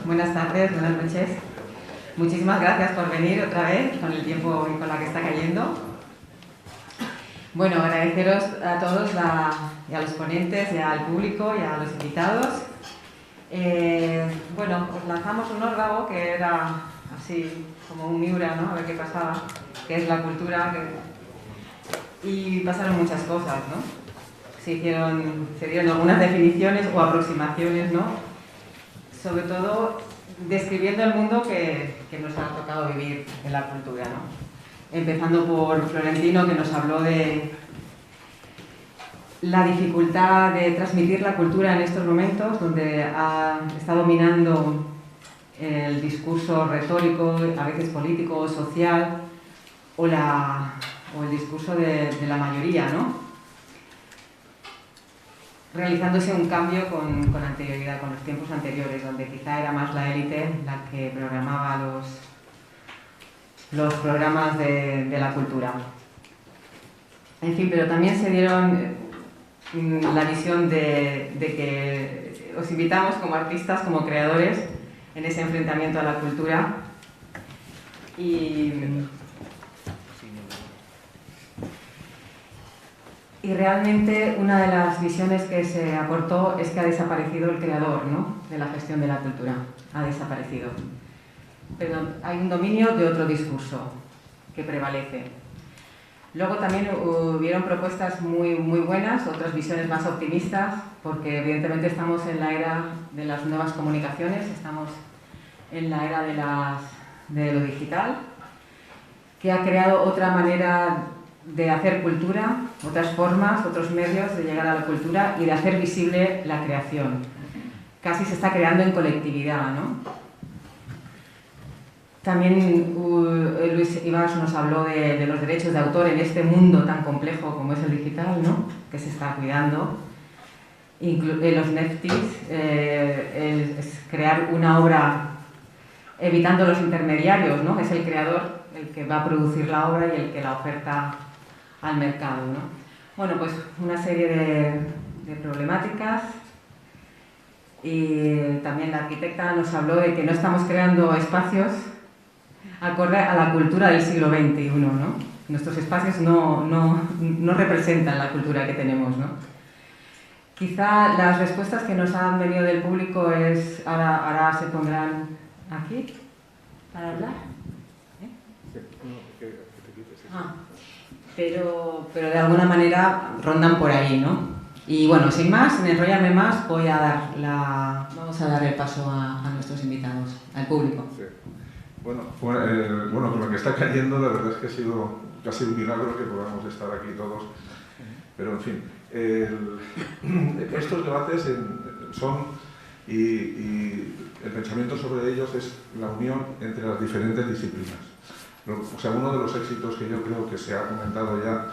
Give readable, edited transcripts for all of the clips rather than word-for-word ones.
Buenas tardes, buenas noches. Muchísimas gracias por venir otra vez con el tiempo y con la que está cayendo. Bueno, agradeceros a todos y a los ponentes, y al público y a los invitados. Bueno, os lanzamos un órdago que era así como un miura, ¿no? A ver qué pasaba, que es la cultura. Y pasaron muchas cosas, ¿no? Se dieron algunas definiciones o aproximaciones, ¿no? Sobre todo describiendo el mundo que nos ha tocado vivir en la cultura, ¿no? Empezando por Florentino, que nos habló de la dificultad de transmitir la cultura en estos momentos, donde está dominando el discurso retórico, a veces político o social, o el discurso de la mayoría, ¿no? Realizándose un cambio con anterioridad, con los tiempos anteriores, donde quizá era más la élite la que programaba los programas de la cultura. En fin, pero también se dieron la visión de que os invitamos como artistas, como creadores, en ese enfrentamiento a la cultura. Y realmente una de las visiones que se aportó es que ha desaparecido el creador, ¿no?, de la gestión de la cultura. Ha desaparecido. Pero hay un dominio de otro discurso que prevalece. Luego también hubieron propuestas muy, muy buenas, otras visiones más optimistas, porque evidentemente estamos en la era de las nuevas comunicaciones, estamos en la era de lo digital, que ha creado otra manera de hacer cultura, otras formas, otros medios de llegar a la cultura y de hacer visible la creación. Casi se está creando en colectividad, ¿no? También Luis Ibars nos habló de los derechos de autor en este mundo tan complejo como es el digital, ¿no?, que se está cuidando. Los NFTs, es crear una obra evitando los intermediarios, ¿no? Es el creador el que va a producir la obra y el que la oferta al mercado, ¿no? Bueno, pues una serie de problemáticas. Y también la arquitecta nos habló de que no estamos creando espacios acorde a la cultura del siglo XXI, ¿no? Nuestros espacios no representan la cultura que tenemos, ¿no? Quizá las respuestas que nos han venido del público ahora se pondrán aquí para hablar. Pero de alguna manera rondan por ahí, ¿no? Y bueno, sin más, sin enrollarme más, vamos a dar el paso a nuestros invitados, al público. Sí. Bueno, con lo que está cayendo, la verdad es que ha sido casi un milagro que podamos estar aquí todos. Pero en fin, estos debates y el pensamiento sobre ellos es la unión entre las diferentes disciplinas. O sea, uno de los éxitos que yo creo que se ha comentado ya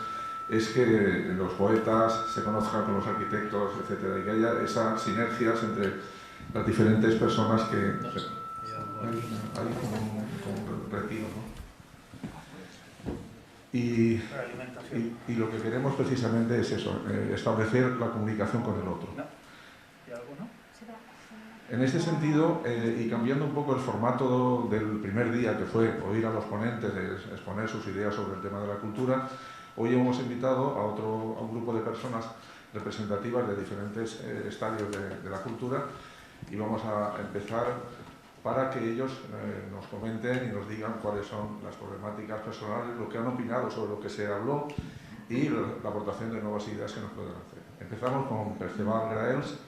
es que los poetas se conozcan con los arquitectos, etcétera, y que haya esas sinergias entre las diferentes personas que... Hay como un retiro, ¿no? Y lo que queremos precisamente es eso, establecer la comunicación con el otro. En este sentido, y cambiando un poco el formato del primer día, que fue oír a los ponentes exponer sus ideas sobre el tema de la cultura, hoy hemos invitado a un grupo de personas representativas de diferentes estadios de la cultura, y vamos a empezar para que ellos nos comenten y nos digan cuáles son las problemáticas personales, lo que han opinado sobre lo que se habló y la aportación de nuevas ideas que nos pueden hacer. Empezamos con Perceval Graells,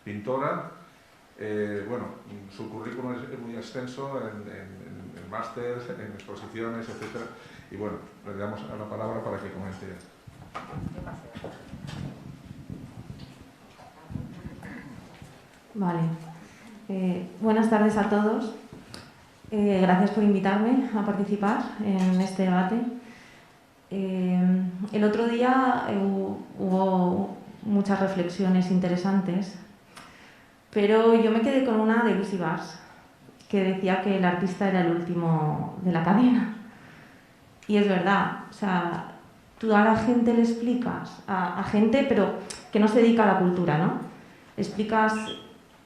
pintora. Bueno, su currículum es muy extenso en másters, en exposiciones, etc. Y bueno, le damos la palabra para que comente. Vale. Buenas tardes a todos. Gracias por invitarme a participar en este debate. El otro día hubo muchas reflexiones interesantes, pero yo me quedé con una de Luis Ibars, que decía que el artista era el último de la cadena. Y es verdad, o sea, tú a la gente le explicas, a gente pero que no se dedica a la cultura, ¿no? Le explicas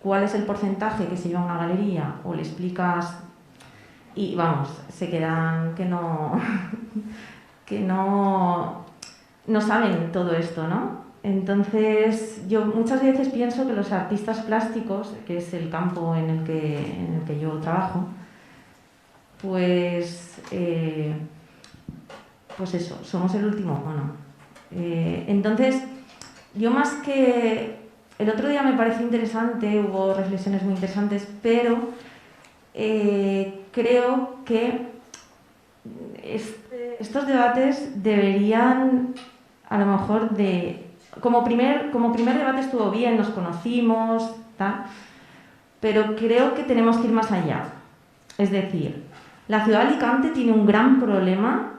cuál es el porcentaje que se lleva a una galería o le explicas y vamos, se quedan que no no saben todo esto, ¿no? Entonces yo muchas veces pienso que los artistas plásticos, que es el campo en el que yo trabajo, pues eso, somos el último mono. Entonces yo más que... El otro día me pareció interesante, hubo reflexiones muy interesantes, pero creo que estos debates deberían, a lo mejor, como primer debate estuvo bien, nos conocimos, tal, pero creo que tenemos que ir más allá. Es decir, la ciudad de Alicante tiene un gran problema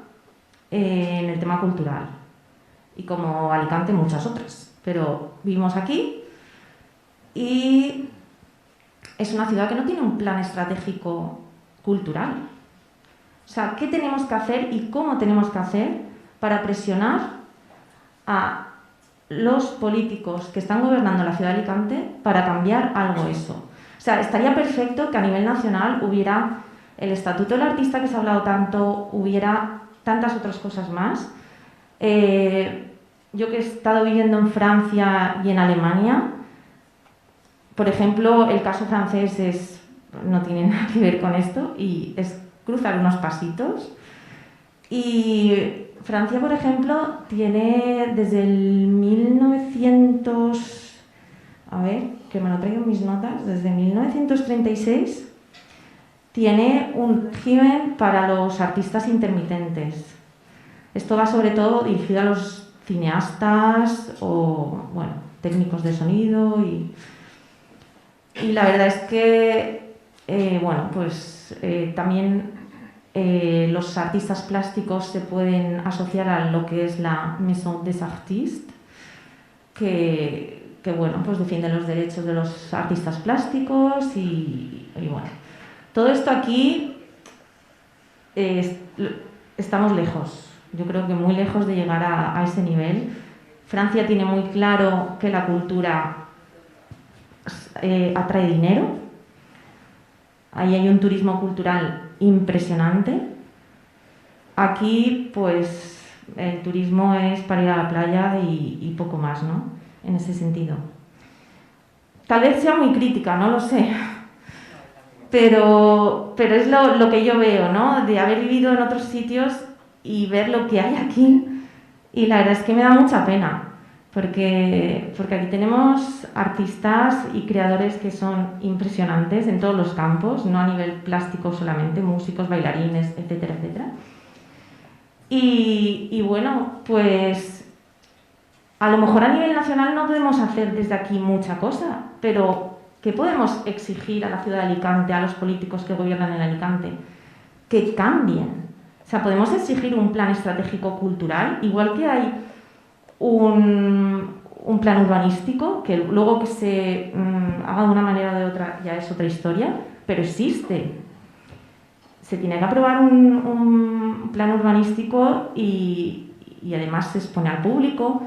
en el tema cultural, y como Alicante muchas otras, pero vivimos aquí y es una ciudad que no tiene un plan estratégico cultural. O sea, ¿qué tenemos que hacer y cómo tenemos que hacer para presionar a los políticos que están gobernando la ciudad de Alicante para cambiar algo eso? O sea, estaría perfecto que a nivel nacional hubiera el Estatuto del Artista, que se ha hablado tanto, hubiera tantas otras cosas más. Yo que he estado viviendo en Francia y en Alemania, por ejemplo, el caso francés no tiene nada que ver con esto y es cruzar unos pasitos. Y Francia, por ejemplo, tiene desde el 1900... A ver, que me lo traigo en mis notas. Desde 1936 tiene un régimen para los artistas intermitentes. Esto va sobre todo dirigido a los cineastas o, bueno, técnicos de sonido y la verdad es que, bueno, pues también los artistas plásticos se pueden asociar a lo que es la Maison des Artistes, que bueno, pues defiende los derechos de los artistas plásticos y bueno, todo esto aquí estamos lejos, yo creo que muy lejos de llegar a ese nivel. Francia tiene muy claro que la cultura atrae dinero, ahí hay un turismo cultural impresionante. Aquí pues el turismo es para ir a la playa y poco más, ¿no? En ese sentido. Tal vez sea muy crítica, no lo sé, pero es lo que yo veo, ¿no? De haber vivido en otros sitios y ver lo que hay aquí, y la verdad es que me da mucha pena. Porque aquí tenemos artistas y creadores que son impresionantes en todos los campos, no a nivel plástico solamente, músicos, bailarines, etcétera, etcétera. Y bueno, pues a lo mejor a nivel nacional no podemos hacer desde aquí mucha cosa, pero ¿qué podemos exigir a la ciudad de Alicante, a los políticos que gobiernan en Alicante? Que cambien. O sea, podemos exigir un plan estratégico cultural, igual que hay un plan urbanístico, que luego que se haga de una manera o de otra ya es otra historia, pero existe. Se tiene que aprobar un plan urbanístico y además se expone al público.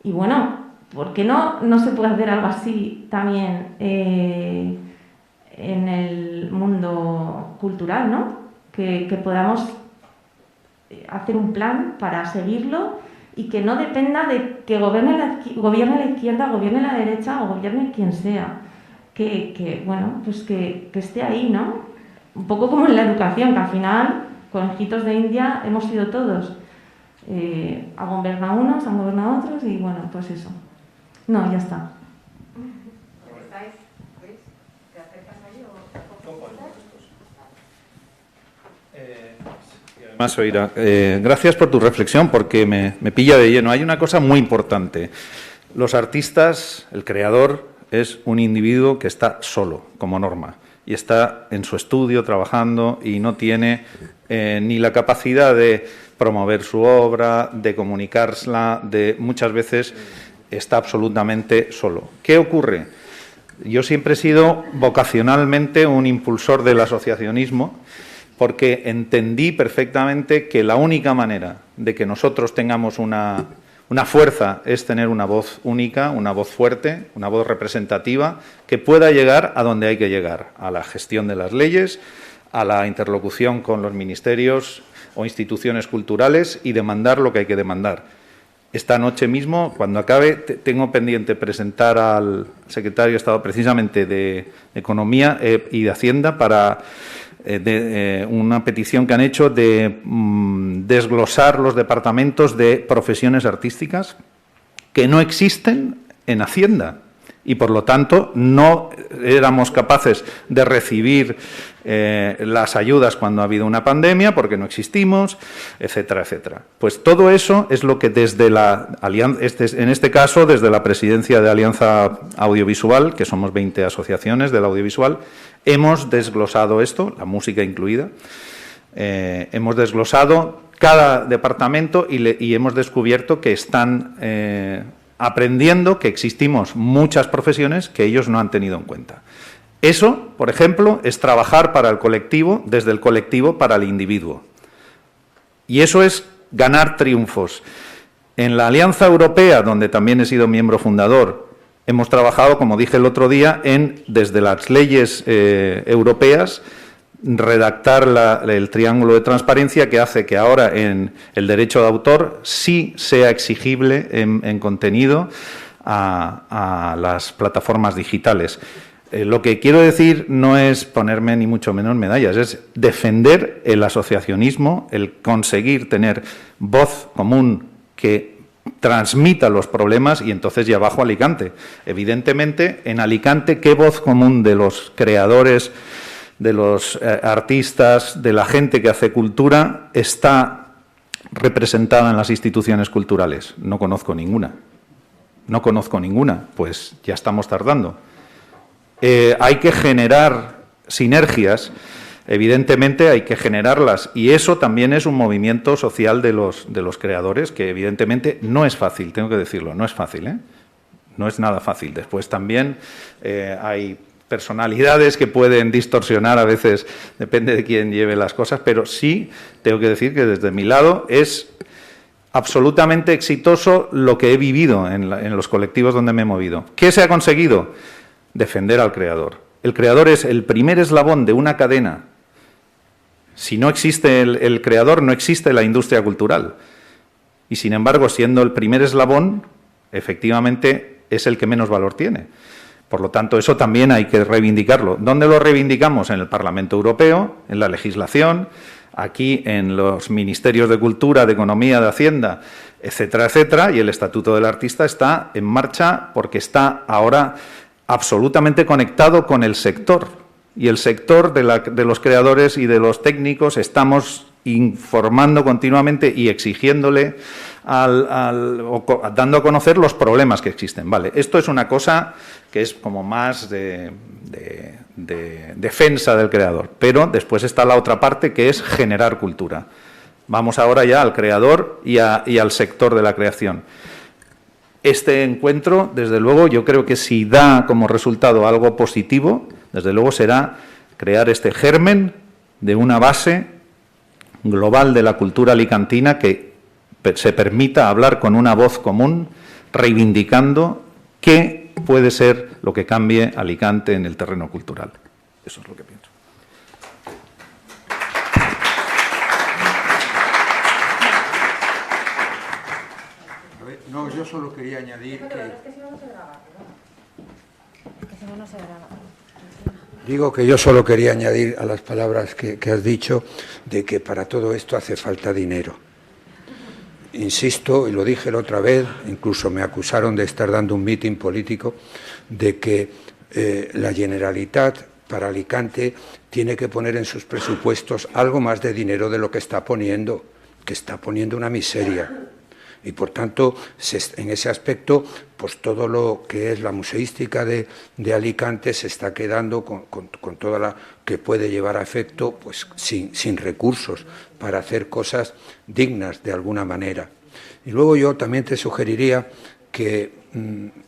Y bueno, ¿por qué no se puede hacer algo así también en el mundo cultural, ¿no? Que podamos hacer un plan para seguirlo y que no dependa de que gobierne la izquierda, gobierne la derecha o gobierne quien sea. Bueno, pues que esté ahí, ¿no? Un poco como en la educación, que al final, conejitos de India, hemos sido todos. Han gobernado unos, han gobernado otros y bueno, pues eso. No, ya está. ¿Te acercas ahí o...? Más oirá. Gracias por tu reflexión porque me pilla de lleno. Hay una cosa muy importante. Los artistas, el creador, es un individuo que está solo, como norma, y está en su estudio trabajando y no tiene ni la capacidad de promover su obra, de comunicarla, muchas veces está absolutamente solo. ¿Qué ocurre? Yo siempre he sido vocacionalmente un impulsor del asociacionismo porque entendí perfectamente que la única manera de que nosotros tengamos una fuerza es tener una voz única, una voz fuerte, una voz representativa, que pueda llegar a donde hay que llegar, a la gestión de las leyes, a la interlocución con los ministerios o instituciones culturales y demandar lo que hay que demandar. Esta noche mismo, cuando acabe, tengo pendiente presentar al secretario de Estado precisamente de Economía y de Hacienda para una petición que han hecho de desglosar los departamentos de profesiones artísticas que no existen en Hacienda y, por lo tanto, no éramos capaces de recibir las ayudas cuando ha habido una pandemia porque no existimos, etcétera, etcétera. Pues todo eso es lo que desde la Alianza, en este caso desde la presidencia de Alianza Audiovisual, que somos 20 asociaciones del audiovisual, hemos desglosado esto, la música incluida, hemos desglosado cada departamento y hemos descubierto que están aprendiendo que existimos muchas profesiones que ellos no han tenido en cuenta. Eso, por ejemplo, es trabajar para el colectivo, desde el colectivo para el individuo. Y eso es ganar triunfos. En la Alianza Europea, donde también he sido miembro fundador, hemos trabajado, como dije el otro día, desde las leyes europeas, redactar el triángulo de transparencia que hace que ahora en el derecho de autor sí sea exigible en contenido a las plataformas digitales. Lo que quiero decir no es ponerme ni mucho menos medallas, es defender el asociacionismo, el conseguir tener voz común que transmita los problemas y entonces ya bajo Alicante. Evidentemente, en Alicante, ¿qué voz común de los creadores, de los artistas, de la gente que hace cultura está representada en las instituciones culturales? No conozco ninguna. No conozco ninguna, pues ya estamos tardando. Hay que generar sinergias, evidentemente hay que generarlas, y eso también es un movimiento social de los creadores, que evidentemente no es fácil, tengo que decirlo, no es fácil, ¿eh? No es nada fácil. Después también hay personalidades que pueden distorsionar a veces, depende de quién lleve las cosas, pero sí tengo que decir que desde mi lado es absolutamente exitoso lo que he vivido en los colectivos donde me he movido. ¿Qué se ha conseguido? Defender al creador. El creador es el primer eslabón de una cadena. Si no existe el creador, no existe la industria cultural. Y, sin embargo, siendo el primer eslabón, efectivamente es el que menos valor tiene. Por lo tanto, eso también hay que reivindicarlo. ¿Dónde lo reivindicamos? En el Parlamento Europeo, en la legislación, aquí en los ministerios de Cultura, de Economía, de Hacienda, etcétera, etcétera. Y el Estatuto del Artista está en marcha porque está ahora absolutamente conectado con el sector. Y el sector de los creadores y de los técnicos estamos informando continuamente y exigiéndole, dando a conocer los problemas que existen. Vale, esto es una cosa que es como más de defensa del creador, pero después está la otra parte que es generar cultura. Vamos ahora ya al creador y al sector de la creación. Este encuentro, desde luego, yo creo que si da como resultado algo positivo, desde luego será crear este germen de una base global de la cultura alicantina que se permita hablar con una voz común, reivindicando qué puede ser lo que cambie Alicante en el terreno cultural. Eso es lo que pienso. No, yo solo quería añadir Digo que yo solo quería añadir a las palabras que has dicho de que para todo esto hace falta dinero. Insisto, y lo dije la otra vez, incluso me acusaron de estar dando un mitin político, de que la Generalitat para Alicante tiene que poner en sus presupuestos algo más de dinero de lo que está poniendo una miseria. Y, por tanto, en ese aspecto, pues todo lo que es la museística de Alicante se está quedando con toda la que puede llevar a efecto, pues sin recursos para hacer cosas dignas de alguna manera. Y luego yo también te sugeriría que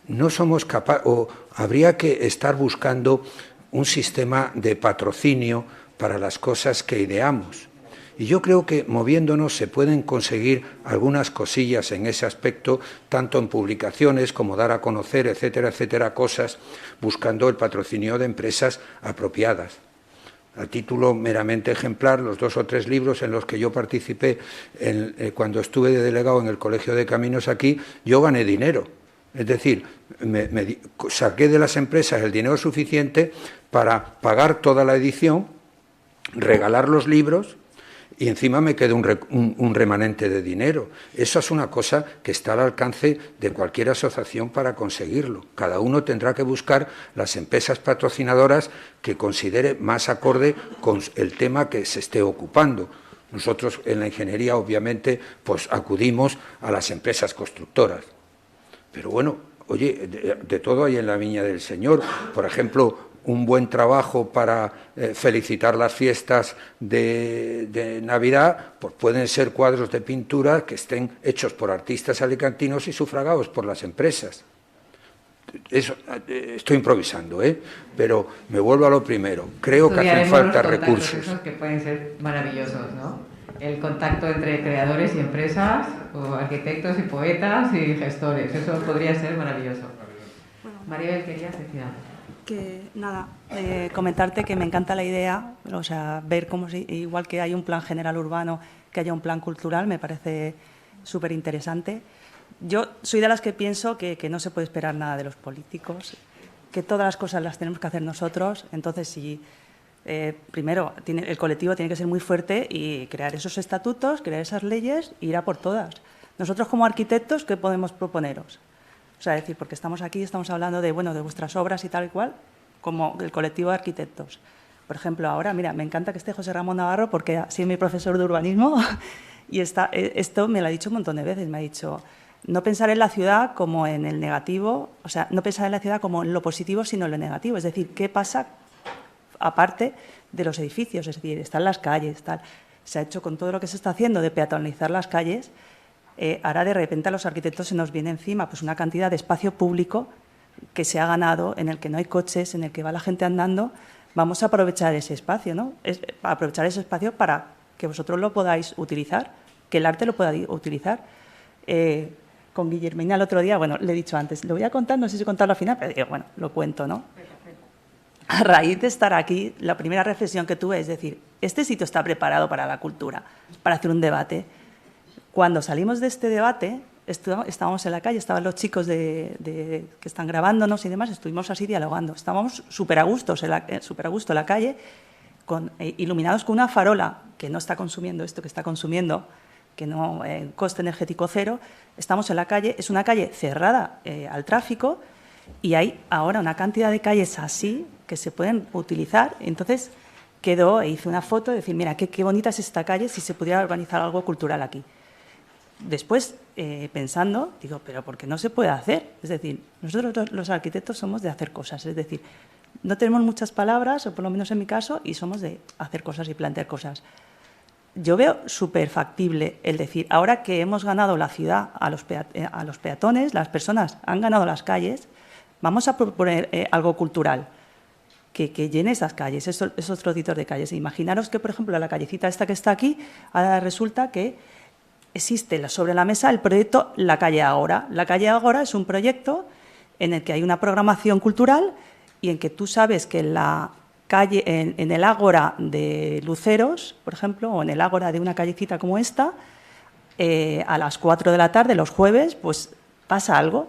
no somos capaces, o habría que estar buscando un sistema de patrocinio para las cosas que ideamos. Y yo creo que moviéndonos se pueden conseguir algunas cosillas en ese aspecto, tanto en publicaciones como dar a conocer, etcétera, etcétera, cosas, buscando el patrocinio de empresas apropiadas. A título meramente ejemplar, los 2 o 3 libros en los que yo participé cuando estuve de delegado en el Colegio de Caminos aquí, yo gané dinero. Es decir, saqué de las empresas el dinero suficiente para pagar toda la edición, regalar los libros y encima me queda un remanente de dinero. Eso es una cosa que está al alcance de cualquier asociación para conseguirlo. Cada uno tendrá que buscar las empresas patrocinadoras que considere más acorde con el tema que se esté ocupando. Nosotros en la ingeniería, obviamente, pues acudimos a las empresas constructoras. Pero bueno, oye, de todo hay en la viña del Señor. Por ejemplo, un buen trabajo para felicitar las fiestas de Navidad, pues pueden ser cuadros de pintura que estén hechos por artistas alicantinos y sufragados por las empresas. Eso, estoy improvisando, pero me vuelvo a lo primero. Creo que hacen falta recursos. Esos que pueden ser maravillosos, ¿no? El contacto entre creadores y empresas, o arquitectos y poetas y gestores. Eso podría ser maravilloso. Maribel, querías decir algo. Que nada, comentarte que me encanta la idea, o sea, ver cómo igual que hay un plan general urbano, que haya un plan cultural, me parece súper interesante. Yo soy de las que pienso que no se puede esperar nada de los políticos, que todas las cosas las tenemos que hacer nosotros. Entonces, si primero el colectivo tiene que ser muy fuerte y crear esos estatutos, crear esas leyes e ir a por todas. Nosotros como arquitectos, ¿qué podemos proponeros? O sea, decir, porque estamos aquí, estamos hablando de vuestras obras y tal y cual, como el colectivo de arquitectos. Por ejemplo, ahora, mira, me encanta que esté José Ramón Navarro porque ha sido mi profesor de urbanismo y esto me lo ha dicho un montón de veces. Me ha dicho, no pensar en la ciudad como en el negativo, o sea, no pensar en la ciudad como en lo positivo, sino en lo negativo. Es decir, ¿qué pasa aparte de los edificios? Es decir, están las calles, tal. Se ha hecho con todo lo que se está haciendo de peatonalizar las calles. Ahora de repente a los arquitectos se nos viene encima pues una cantidad de espacio público que se ha ganado, en el que no hay coches, en el que va la gente andando. Vamos a aprovechar ese espacio, ¿no? Aprovechar ese espacio para que vosotros lo podáis utilizar, que el arte lo pueda utilizar. Con Guillermina el otro día, bueno, le he dicho antes, lo voy a contar, no sé si contarlo al final, pero bueno, lo cuento, ¿no? A raíz de estar aquí, la primera reflexión que tuve es decir, este sitio está preparado para la cultura, para hacer un debate. Cuando salimos de este debate, estábamos en la calle, estaban los chicos que están grabándonos y demás, estuvimos así dialogando. Estábamos súper a gusto en la calle, iluminados con una farola que no está consumiendo esto que está consumiendo, que no, coste energético cero. Estamos en la calle, es una calle cerrada al tráfico y hay ahora una cantidad de calles así que se pueden utilizar. Entonces hice una foto de decir, mira, qué bonita es esta calle si se pudiera organizar algo cultural aquí. Después, pensando, digo, pero ¿por qué no se puede hacer? Es decir, nosotros los arquitectos somos de hacer cosas, es decir, no tenemos muchas palabras, o por lo menos en mi caso, y somos de hacer cosas y plantear cosas. Yo veo súper factible el decir, ahora que hemos ganado la ciudad a los peatones, las personas han ganado las calles, vamos a proponer algo cultural que llene esas calles, esos trocitos de calles. Imaginaros que, por ejemplo, la callecita esta que está aquí, ahora resulta que existe sobre la mesa el proyecto La Calle Ágora. La Calle Ágora es un proyecto en el que hay una programación cultural y en que tú sabes que en la calle, en el ágora de Luceros, por ejemplo, o en el ágora de una callecita como esta, a las 4 de la tarde, los jueves, pues pasa algo.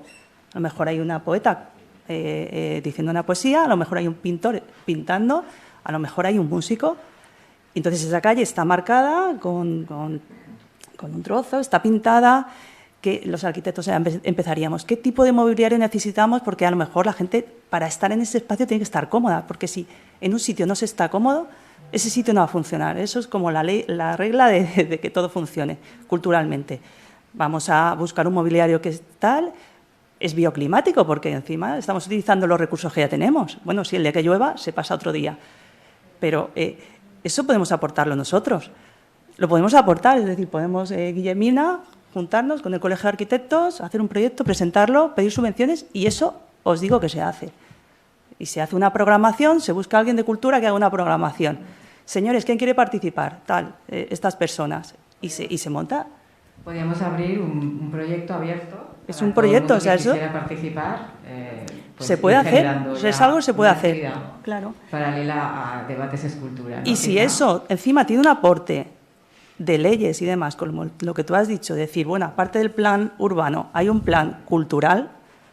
A lo mejor hay una poeta diciendo una poesía, a lo mejor hay un pintor pintando, a lo mejor hay un músico. Entonces esa calle está marcada con un trozo, está pintada, que los arquitectos empezaríamos. ¿Qué tipo de mobiliario necesitamos? Porque a lo mejor la gente, para estar en ese espacio, tiene que estar cómoda, porque si en un sitio no se está cómodo, ese sitio no va a funcionar. Eso es como la regla de que todo funcione culturalmente. Vamos a buscar un mobiliario que es tal, es bioclimático, porque encima estamos utilizando los recursos que ya tenemos. Bueno, si el día que llueva, se pasa otro día. Pero eso podemos aportarlo nosotros. Lo podemos aportar, es decir, podemos, Guillermina, juntarnos con el Colegio de Arquitectos, hacer un proyecto, presentarlo, pedir subvenciones y eso os digo que se hace. Y se hace una programación, se busca a alguien de cultura que haga una programación. señores, ¿quién quiere participar? Tal, estas personas. Y se monta. Podríamos abrir un proyecto abierto. Es un proyecto, o sea, eso. Si quisiera participar, pues se puede hacer, o sea, es algo que se puede hacer. actividad Claro. paralela a debates es cultura, ¿no? Y si Quizá. eso encima tiene un aporte de leyes y demás, como lo que tú has dicho, decir, bueno, aparte del plan urbano, hay un plan cultural,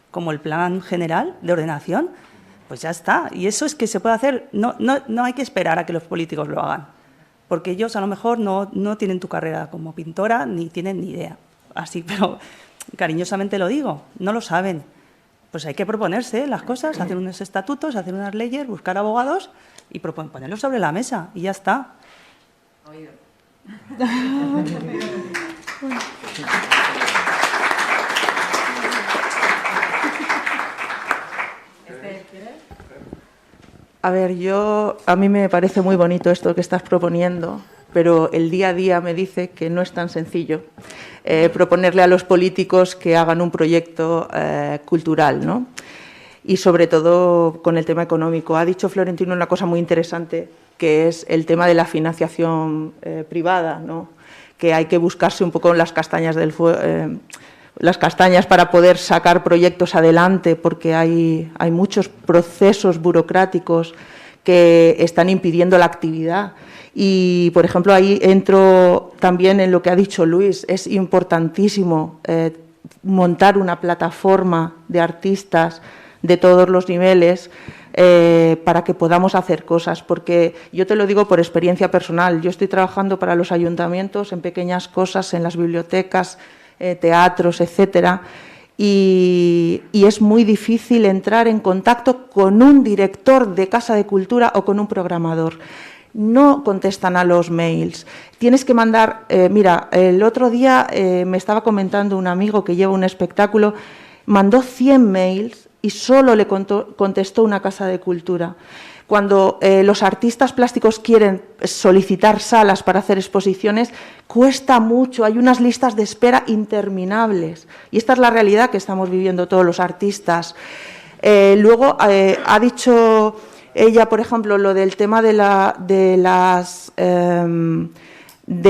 como el plan general de ordenación, pues ya está. Y eso es que se puede hacer, no hay que esperar a que los políticos lo hagan, porque ellos a lo mejor no tienen tu carrera como pintora, ni tienen ni idea. Así, pero cariñosamente lo digo, no lo saben. Pues hay que proponerse las cosas, hacer unos estatutos, hacer unas leyes, buscar abogados y ponerlos sobre la mesa y ya está. Oído. A ver, a mí me parece muy bonito esto que estás proponiendo, pero el día a día me dice que no es tan sencillo proponerle a los políticos que hagan un proyecto cultural, ¿no? Y sobre todo con el tema económico. Ha dicho Florentino una cosa muy interesante, que es el tema de la financiación privada, ¿no? Que hay que buscarse un poco las castañas las castañas para poder sacar proyectos adelante, porque hay muchos procesos burocráticos que están impidiendo la actividad. Y, por ejemplo, ahí entro también en lo que ha dicho Luis. Es importantísimo montar una plataforma de artistas de todos los niveles para que podamos hacer cosas, porque yo te lo digo por experiencia personal. Yo estoy trabajando para los ayuntamientos en pequeñas cosas, en las bibliotecas, teatros, etcétera, y es muy difícil entrar en contacto con un director de casa de cultura o con un programador. No contestan a los mails. Tienes que mandar... mira, el otro día me estaba comentando un amigo que lleva un espectáculo, mandó 100 mails y solo le contestó una casa de cultura. Cuando los artistas plásticos quieren solicitar salas para hacer exposiciones, cuesta mucho, hay unas listas de espera interminables. Y esta es la realidad que estamos viviendo todos los artistas. Luego ha dicho ella, por ejemplo, lo del tema de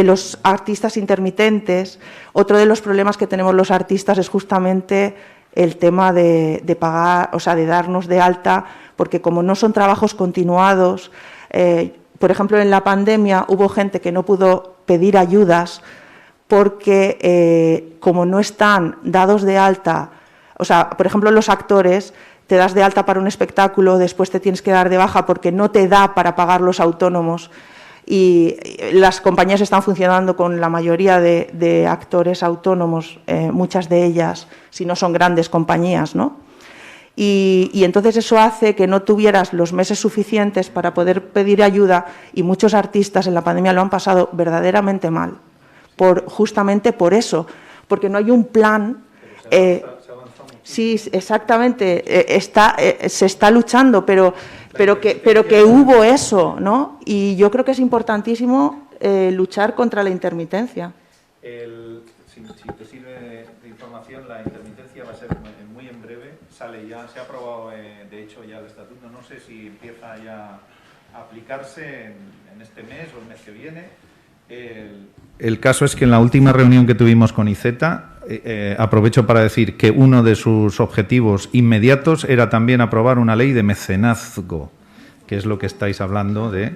los artistas intermitentes. Otro de los problemas que tenemos los artistas es justamente el tema de pagar, o sea, de darnos de alta, porque como no son trabajos continuados, por ejemplo, en la pandemia hubo gente que no pudo pedir ayudas porque como no están dados de alta, o sea, por ejemplo, los actores, te das de alta para un espectáculo, después te tienes que dar de baja porque no te da para pagar los autónomos, y las compañías están funcionando con la mayoría de actores autónomos, muchas de ellas, si no son grandes compañías, ¿no? Y entonces eso hace que no tuvieras los meses suficientes para poder pedir ayuda, y muchos artistas en la pandemia lo han pasado verdaderamente mal, justamente por eso, porque no hay un plan. Sí, exactamente, se está luchando, pero que hubo eso, ¿no? Y yo creo que es importantísimo luchar contra la intermitencia. Si te sirve de información, la intermitencia va a ser muy en breve, sale ya, se ha aprobado de hecho ya el estatuto, no sé si empieza ya a aplicarse en este mes o el mes que viene. El caso es que en la última reunión que tuvimos con IZETA, aprovecho para decir que uno de sus objetivos inmediatos era también aprobar una ley de mecenazgo, que es lo que estáis hablando de...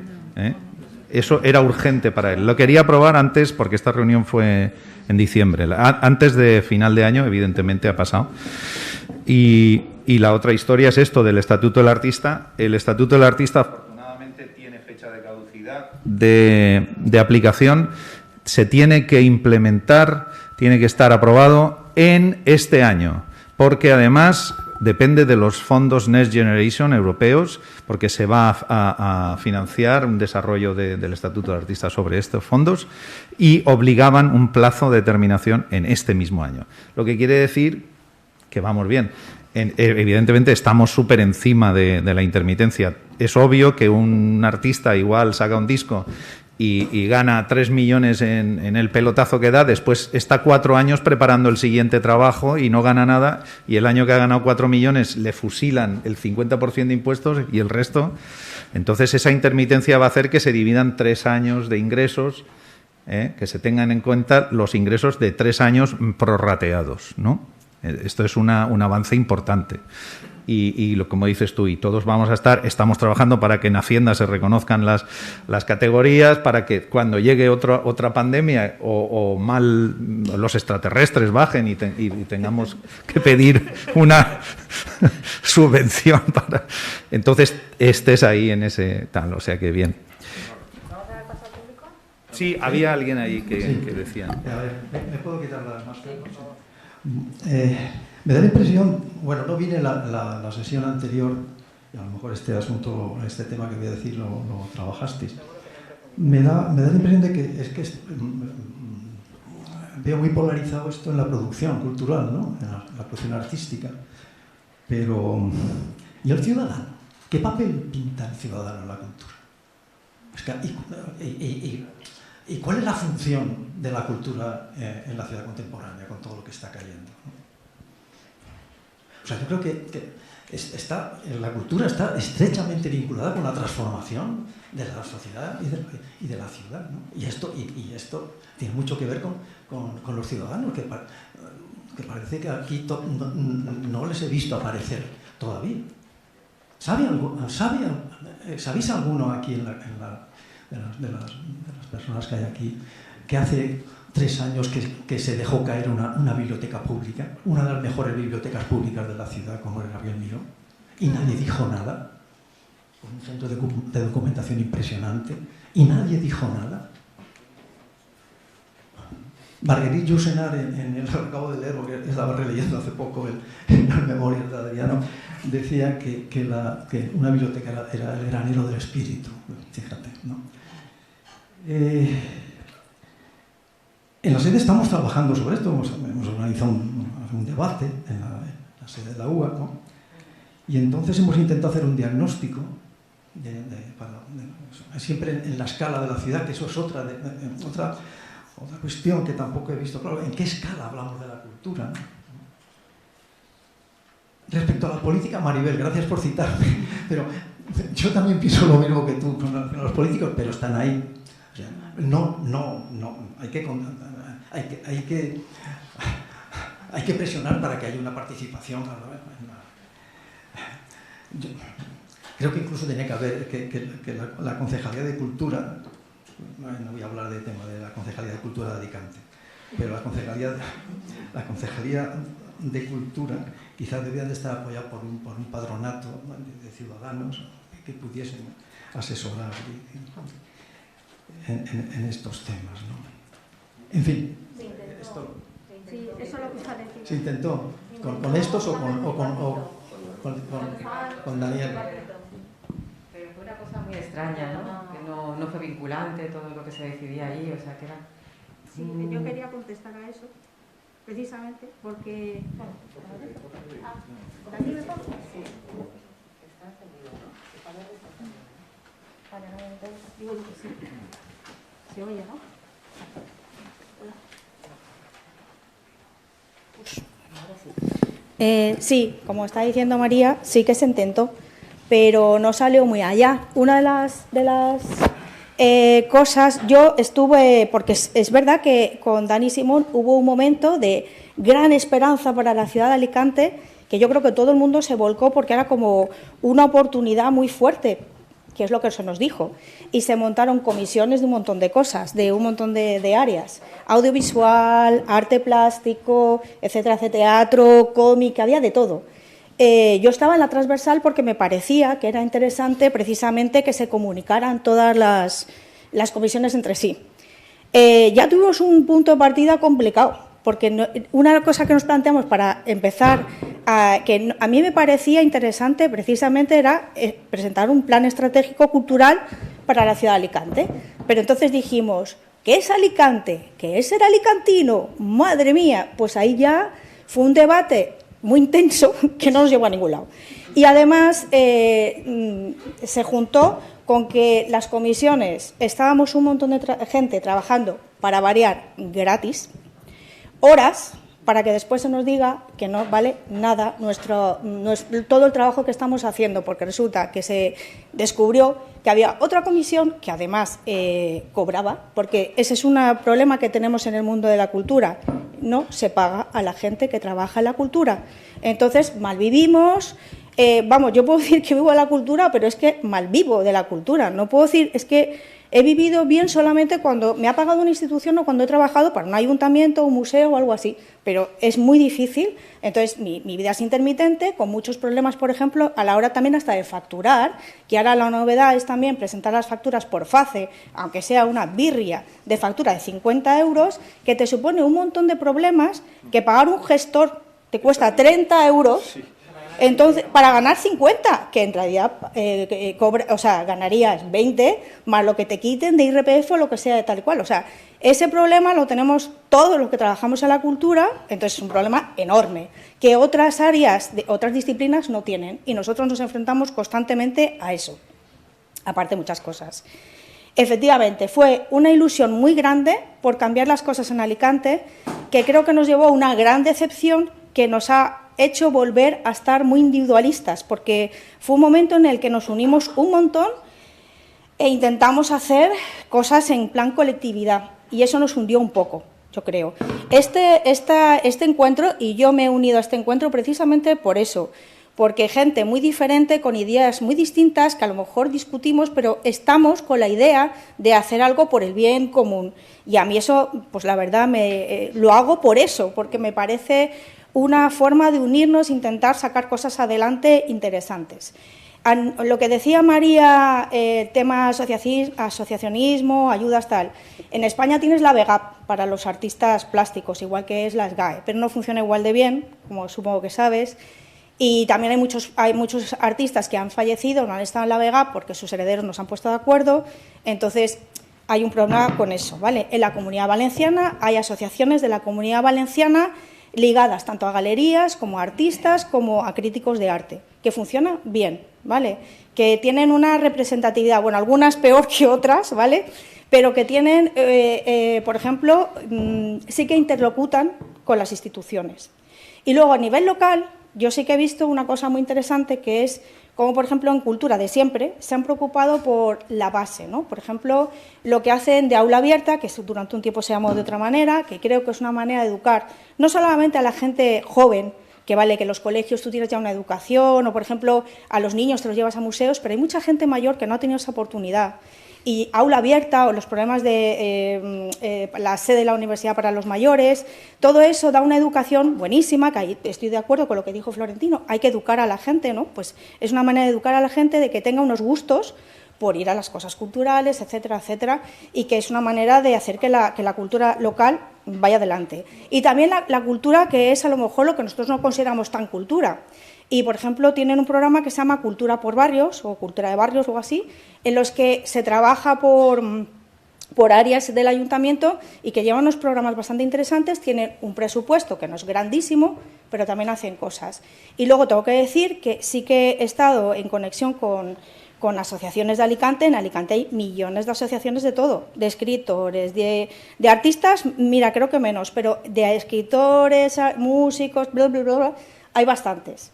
Eso era urgente para él. Lo quería aprobar antes, porque esta reunión fue en diciembre. Antes de final de año, evidentemente, ha pasado. Y la otra historia es esto del Estatuto del Artista. El Estatuto del Artista, afortunadamente, tiene fecha de caducidad de aplicación. Se tiene que implementar, tiene que estar aprobado en este año, porque además depende de los fondos Next Generation europeos, porque se va a financiar un desarrollo del Estatuto del Artista sobre estos fondos, y obligaban un plazo de terminación en este mismo año. Lo que quiere decir que vamos bien. Evidentemente estamos súper encima de la intermitencia. Es obvio que un artista igual saca un disco y gana 3 millones en el pelotazo que da, después está 4 años preparando el siguiente trabajo y no gana nada, y el año que ha ganado 4 millones le fusilan el 50% de impuestos y el resto Entonces, esa intermitencia va a hacer que se dividan 3 años de ingresos, que se tengan en cuenta los ingresos de 3 años prorrateados, ¿no? Esto es un avance importante. Y como dices tú, y todos estamos trabajando para que en Hacienda se reconozcan las categorías, para que cuando llegue otra pandemia o los extraterrestres bajen y tengamos que pedir una subvención para... Entonces, estés ahí en ese tal, o sea que bien. ¿Vamos a dar paso al público? Sí, había alguien ahí que decía... A ver, ¿me puedo quitar las máscaras? Me da la impresión, bueno, no vine la sesión anterior, y a lo mejor este tema que voy a decir lo trabajasteis. Me da la impresión de que veo muy polarizado esto en la producción cultural, ¿no? En la producción artística. Pero, ¿y el ciudadano? ¿Qué papel pinta el ciudadano en la cultura? ¿Y cuál es la función de la cultura en la ciudad contemporánea con todo lo que está cayendo? O sea, yo creo que la cultura está estrechamente vinculada con la transformación de la sociedad y de la ciudad, ¿no? Y esto tiene mucho que ver con los ciudadanos, que parece que aquí no les he visto aparecer todavía. ¿Sabéis alguno aquí de las personas que hay aquí que hace 3 años que se dejó caer una biblioteca pública, una de las mejores bibliotecas públicas de la ciudad, como el Gabriel Miró, y nadie dijo nada? Un centro de documentación impresionante, y nadie dijo nada. Marguerite Yourcenar, lo acabo de leer porque estaba releyendo hace poco en las memorias de Adriano, decía que una biblioteca era el granero del espíritu. Fíjate, ¿no? En la sede estamos trabajando sobre esto, hemos organizado un debate en la sede de la UA, ¿no? Y entonces hemos intentado hacer un diagnóstico, siempre en la escala de la ciudad, que eso es otra cuestión que tampoco he visto claro, en qué escala hablamos de la cultura, ¿no? Respecto a la política, Maribel, gracias por citarme, pero yo también pienso lo mismo que tú con los políticos, pero están ahí. O sea, hay que presionar para que haya una participación. Yo creo que incluso tenía que haber que la Concejalía de Cultura, no voy a hablar del tema de la Concejalía de Cultura de Alicante, pero la Concejalía de Cultura quizás debían de estar apoyados por un patronato de ciudadanos que pudiesen asesorar en estos temas, ¿no? En fin, esto Sí, eso es lo que está diciendo. se intentó con estos o con Daniel. Pero fue una cosa muy extraña, ¿no? Que no fue vinculante todo lo que se decidía allí, o sea que era... Sí, yo quería contestar a eso, precisamente porque... ¿Por aquí me pongo? Sí. Está encendido, ¿no? Vale, entonces digo que sí. Se oye, ¿no? Sí, como está diciendo María, sí que se intentó, pero no salió muy allá. Una de las cosas, yo estuve, porque es verdad que con Dani Simón hubo un momento de gran esperanza para la ciudad de Alicante, que yo creo que todo el mundo se volcó porque era como una oportunidad muy fuerte, que es lo que se nos dijo, y se montaron comisiones de un montón de cosas, de un montón de áreas, audiovisual, arte plástico, etcétera, teatro, cómic, había de todo. Yo estaba en la transversal porque me parecía que era interesante precisamente que se comunicaran todas las comisiones entre sí. Ya tuvimos un punto de partida complicado, porque una cosa que nos planteamos para empezar, que a mí me parecía interesante precisamente era presentar un plan estratégico cultural para la ciudad de Alicante. Pero entonces dijimos, ¿qué es Alicante? ¿Qué es ser alicantino? Madre mía, pues ahí ya fue un debate muy intenso que no nos llevó a ningún lado. Y además se juntó con que las comisiones, estábamos un montón de gente trabajando para variar gratis, horas, para que después se nos diga que no vale nada todo el trabajo que estamos haciendo, porque resulta que se descubrió que había otra comisión que además cobraba, porque ese es un problema que tenemos en el mundo de la cultura, no se paga a la gente que trabaja en la cultura. Entonces, malvivimos. Yo puedo decir que vivo de la cultura, pero es que malvivo de la cultura. No puedo decir, es que he vivido bien solamente cuando me ha pagado una institución o cuando he trabajado para un ayuntamiento, un museo o algo así, pero es muy difícil. Entonces, mi vida es intermitente, con muchos problemas, por ejemplo, a la hora también hasta de facturar, que ahora la novedad es también presentar las facturas por FACE, aunque sea una birria de factura de 50 euros, que te supone un montón de problemas, que pagar un gestor te cuesta 30 euros. Entonces, para ganar 50, que en realidad ganarías 20, más lo que te quiten de IRPF o lo que sea de tal y cual. O sea, ese problema lo tenemos todos los que trabajamos en la cultura, entonces es un problema enorme, que otras áreas, otras disciplinas no tienen, y nosotros nos enfrentamos constantemente a eso, aparte de muchas cosas. Efectivamente, fue una ilusión muy grande por cambiar las cosas en Alicante, que creo que nos llevó a una gran decepción que nos ha hecho volver a estar muy individualistas, porque fue un momento en el que nos unimos un montón e intentamos hacer cosas en plan colectividad, y eso nos hundió un poco, yo creo. Este encuentro, y yo me he unido a este encuentro precisamente por eso, porque gente muy diferente, con ideas muy distintas, que a lo mejor discutimos, pero estamos con la idea de hacer algo por el bien común. Y a mí eso, pues la verdad, lo hago por eso, porque me parece una forma de unirnos, intentar sacar cosas adelante interesantes. Lo que decía María, tema asociacionismo, ayudas, tal. En España tienes la VEGAP para los artistas plásticos, igual que es la SGAE, pero no funciona igual de bien, como supongo que sabes. Y también hay muchos artistas que han fallecido, no han estado en la VEGAP porque sus herederos no se han puesto de acuerdo. Entonces, hay un problema con eso, ¿vale? En la Comunidad Valenciana hay asociaciones de la Comunidad Valenciana ligadas tanto a galerías como a artistas como a críticos de arte, que funcionan bien, ¿vale? Que tienen una representatividad, bueno, algunas peor que otras, ¿vale? Pero que tienen, por ejemplo, sí que interlocutan con las instituciones. Y luego, a nivel local, yo sí que he visto una cosa muy interesante, que es como, por ejemplo, en Cultura de siempre se han preocupado por la base, ¿no? Por ejemplo, lo que hacen de aula abierta, que durante un tiempo se llamó de otra manera, que creo que es una manera de educar no solamente a la gente joven, que vale que en los colegios tú tienes ya una educación, o, por ejemplo, a los niños te los llevas a museos, pero hay mucha gente mayor que no ha tenido esa oportunidad. Y aula abierta, o los problemas de la sede de la universidad para los mayores, todo eso da una educación buenísima, que ahí estoy de acuerdo con lo que dijo Florentino, hay que educar a la gente, ¿no? Pues es una manera de educar a la gente, de que tenga unos gustos por ir a las cosas culturales, etcétera, etcétera, y que es una manera de hacer que la cultura local vaya adelante. Y también la cultura que es a lo mejor lo que nosotros no consideramos tan cultura. Y, por ejemplo, tienen un programa que se llama Cultura por Barrios, o Cultura de Barrios o algo así, en los que se trabaja por áreas del ayuntamiento y que llevan unos programas bastante interesantes, tienen un presupuesto que no es grandísimo, pero también hacen cosas. Y luego tengo que decir que sí que he estado en conexión con asociaciones de Alicante. En Alicante hay millones de asociaciones de todo, de escritores, de artistas, mira, creo que menos, pero de escritores, músicos, bla, bla, bla, bla, hay bastantes.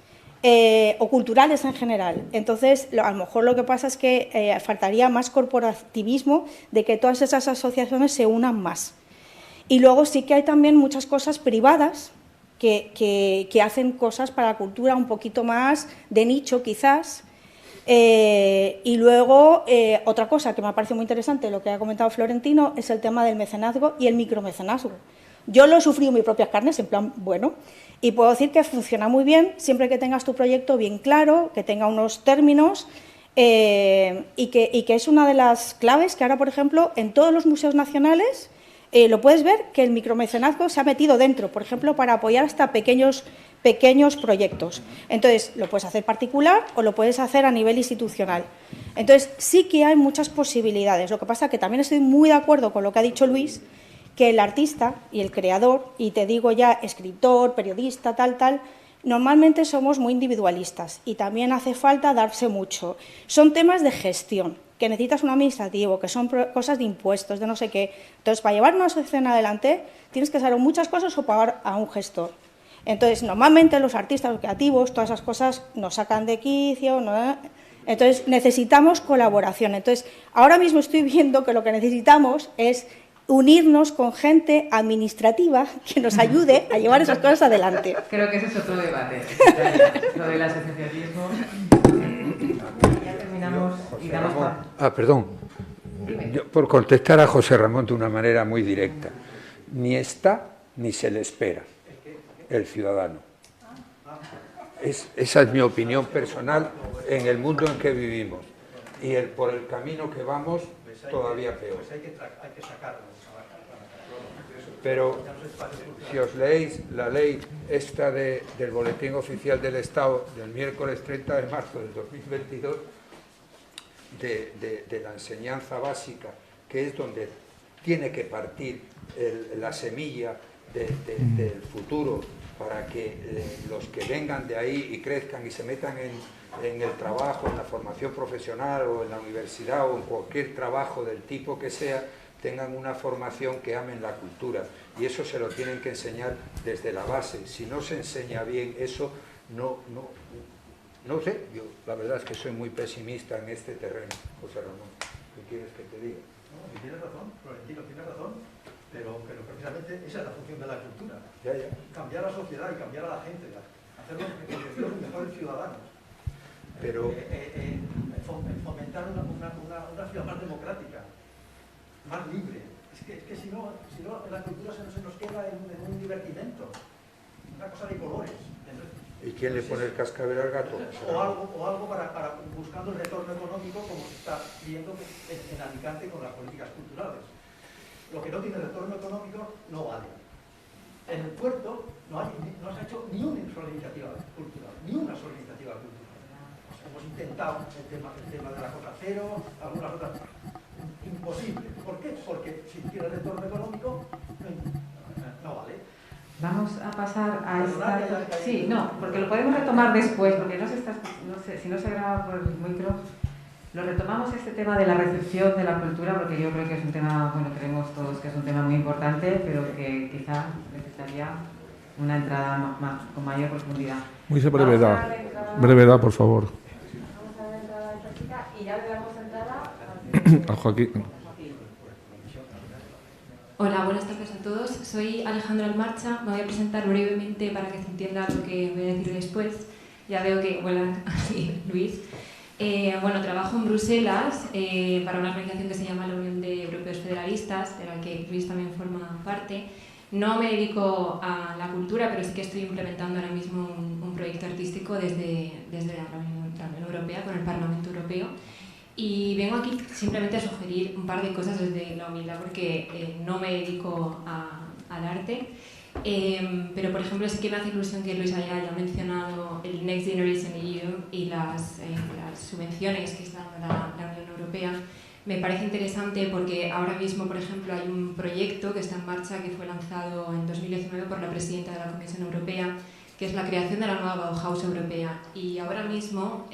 O culturales en general. Entonces, a lo mejor lo que pasa es que faltaría más corporativismo, de que todas esas asociaciones se unan más. Y luego sí que hay también muchas cosas privadas que hacen cosas para la cultura un poquito más de nicho, quizás. Y luego, otra cosa que me ha parecido muy interesante, lo que ha comentado Florentino, es el tema del mecenazgo y el micromecenazgo. Yo lo he sufrido en mis propias carnes, en plan, bueno, y puedo decir que funciona muy bien, siempre que tengas tu proyecto bien claro, que tenga unos términos, y que es una de las claves que ahora, por ejemplo, en todos los museos nacionales, lo puedes ver, que el micromecenazgo se ha metido dentro, por ejemplo, para apoyar hasta pequeños proyectos. Entonces, lo puedes hacer particular o lo puedes hacer a nivel institucional. Entonces, sí que hay muchas posibilidades. Lo que pasa es que también estoy muy de acuerdo con lo que ha dicho Luis, que el artista y el creador, y te digo ya escritor, periodista, tal, normalmente somos muy individualistas y también hace falta darse mucho. Son temas de gestión, que necesitas un administrativo, que son cosas de impuestos, de no sé qué. Entonces, para llevar una asociación adelante, tienes que saber muchas cosas o pagar a un gestor. Entonces, normalmente los artistas, los creativos, todas esas cosas nos sacan de quicio, ¿no? Entonces, necesitamos colaboración. Entonces, ahora mismo estoy viendo que lo que necesitamos es unirnos con gente administrativa que nos ayude a llevar esas cosas adelante. Creo que ese es otro debate, lo del asociacionismo. Ya terminamos y damos perdón. Yo, por contestar a José Ramón de una manera muy directa, ni está ni se le espera el ciudadano. Esa es mi opinión personal en el mundo en que vivimos. Y por el camino que vamos, todavía peor. Hay que sacarlo. Pero si os leéis la ley esta del Boletín Oficial del Estado del miércoles 30 de marzo del 2022, de la enseñanza básica, que es donde tiene que partir la semilla del futuro, para que los que vengan de ahí y crezcan y se metan en el trabajo, en la formación profesional o en la universidad o en cualquier trabajo del tipo que sea, tengan una formación que amen la cultura, y eso se lo tienen que enseñar desde la base. Si no se enseña bien eso, no sé, yo la verdad es que soy muy pesimista en este terreno. José Ramón, ¿qué quieres que te diga? No, y tienes razón, Florentino, tienes razón, pero precisamente esa es la función de la cultura. Ya. Cambiar a la sociedad y cambiar a la gente, hacerlos mejores ciudadanos. Pero fomentar una ciudad más democrática, más libre. Es que si no la cultura se nos queda en un divertimento, una cosa de colores. ¿Y quién le pone el cascabel al gato? O algo para buscando el retorno económico, como se está viendo en Alicante con las políticas culturales. Lo que no tiene retorno económico no vale. En el puerto no se ha hecho ni una sola iniciativa cultural, ni una sola iniciativa cultural. Hemos intentado el tema de la costa cero, algunas otras. Imposible. ¿Por qué? Porque si tiene retorno económico, no vale. Vamos a pasar a esta... Sí, no, porque lo podemos retomar después, porque no sé si no se graba por el micro. Lo retomamos este tema de la recepción de la cultura, porque yo creo que es un tema, bueno, creemos todos que es un tema muy importante, pero que quizá necesitaría una entrada con mayor profundidad. Muy brevedad, por favor. Vamos a dar la entrada a esta chica y ya le damos entrada a Joaquín. Hola, buenas tardes a todos. Soy Alejandra Almarcha. Me voy a presentar brevemente para que se entienda lo que voy a decir después. Ya veo que vuelan así, Luis. Bueno, trabajo en Bruselas para una organización que se llama la Unión de Europeos Federalistas, de la que Luis también forma parte. No me dedico a la cultura, pero sí que estoy implementando ahora mismo un proyecto artístico desde la Unión Europea, con el Parlamento Europeo. Y vengo aquí simplemente a sugerir un par de cosas desde la humildad, porque no me dedico al arte. Pero, por ejemplo, sí que me hace ilusión que Luis haya mencionado el Next Generation EU y las subvenciones que está dando la Unión Europea. Me parece interesante porque ahora mismo, por ejemplo, hay un proyecto que está en marcha que fue lanzado en 2019 por la presidenta de la Comisión Europea, que es la creación de la nueva Bauhaus europea. Y ahora mismo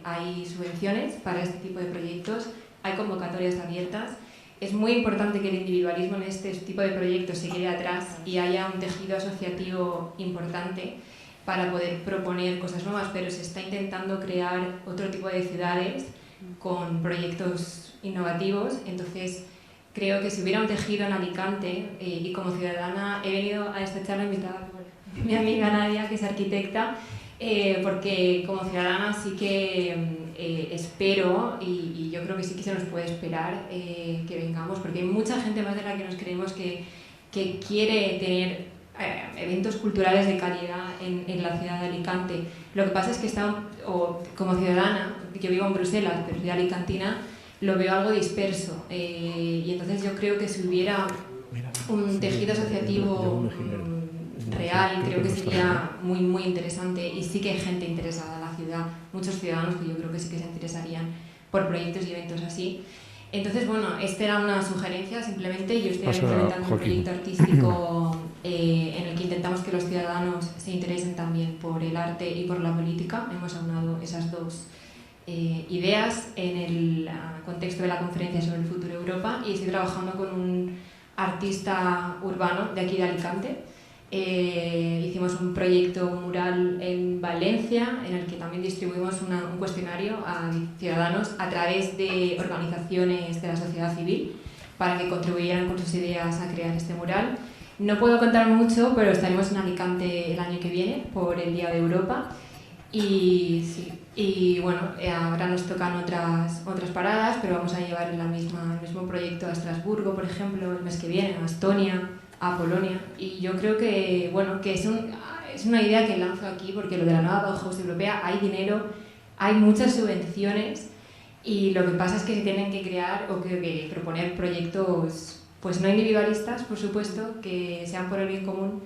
hay subvenciones para este tipo de proyectos, hay convocatorias abiertas. Es muy importante que el individualismo en este tipo de proyectos se quede atrás y haya un tejido asociativo importante para poder proponer cosas nuevas, pero se está intentando crear otro tipo de ciudades con proyectos innovativos. Entonces, creo que si hubiera un tejido en Alicante, y como ciudadana he venido a esta charla invitada por mi amiga Nadia, que es arquitecta, porque como ciudadana sí que espero, y yo creo que sí que se nos puede esperar que vengamos, porque hay mucha gente más de la que nos creemos que quiere tener eventos culturales de calidad en la ciudad de Alicante. Lo que pasa es que como ciudadana, yo vivo en Bruselas, pero soy alicantina, lo veo algo disperso, y entonces yo creo que si hubiera un tejido asociativo real, creo que sería muy, muy interesante, y sí que hay gente interesada en la ciudad, muchos ciudadanos que yo creo que sí que se interesarían por proyectos y eventos así. Entonces, bueno, esta era una sugerencia simplemente. Yo estoy implementando un proyecto artístico en el que intentamos que los ciudadanos se interesen también por el arte y por la política. Hemos aunado esas dos ideas en el contexto de la conferencia sobre el futuro de Europa y estoy trabajando con un artista urbano de aquí de Alicante. Hicimos un proyecto mural en Valencia en el que también distribuimos un cuestionario a ciudadanos a través de organizaciones de la sociedad civil para que contribuyeran con sus ideas a crear este mural. No puedo contar mucho, pero estaremos en Alicante el año que viene por el Día de Europa y bueno, ahora nos tocan otras paradas, pero vamos a llevar el mismo proyecto a Estrasburgo, por ejemplo, el mes que viene, a Estonia, a Polonia, y yo creo que, bueno, que es una idea que lanzo aquí porque lo de la nueva Bauhaus europea, hay dinero, hay muchas subvenciones y lo que pasa es que se tienen que crear o que proponer proyectos, pues no individualistas, por supuesto, que sean por el bien común,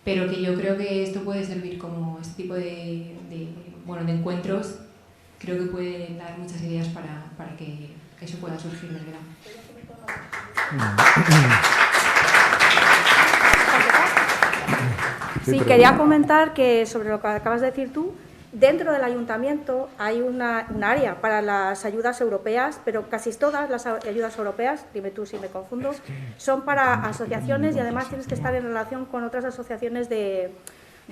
pero que yo creo que esto puede servir como este tipo de encuentros, creo que puede dar muchas ideas para que eso pueda surgir, ¿verdad? Sí, quería comentar que sobre lo que acabas de decir tú, dentro del ayuntamiento hay un área para las ayudas europeas, pero casi todas las ayudas europeas, dime tú si me confundo, son para asociaciones y además tienes que estar en relación con otras asociaciones de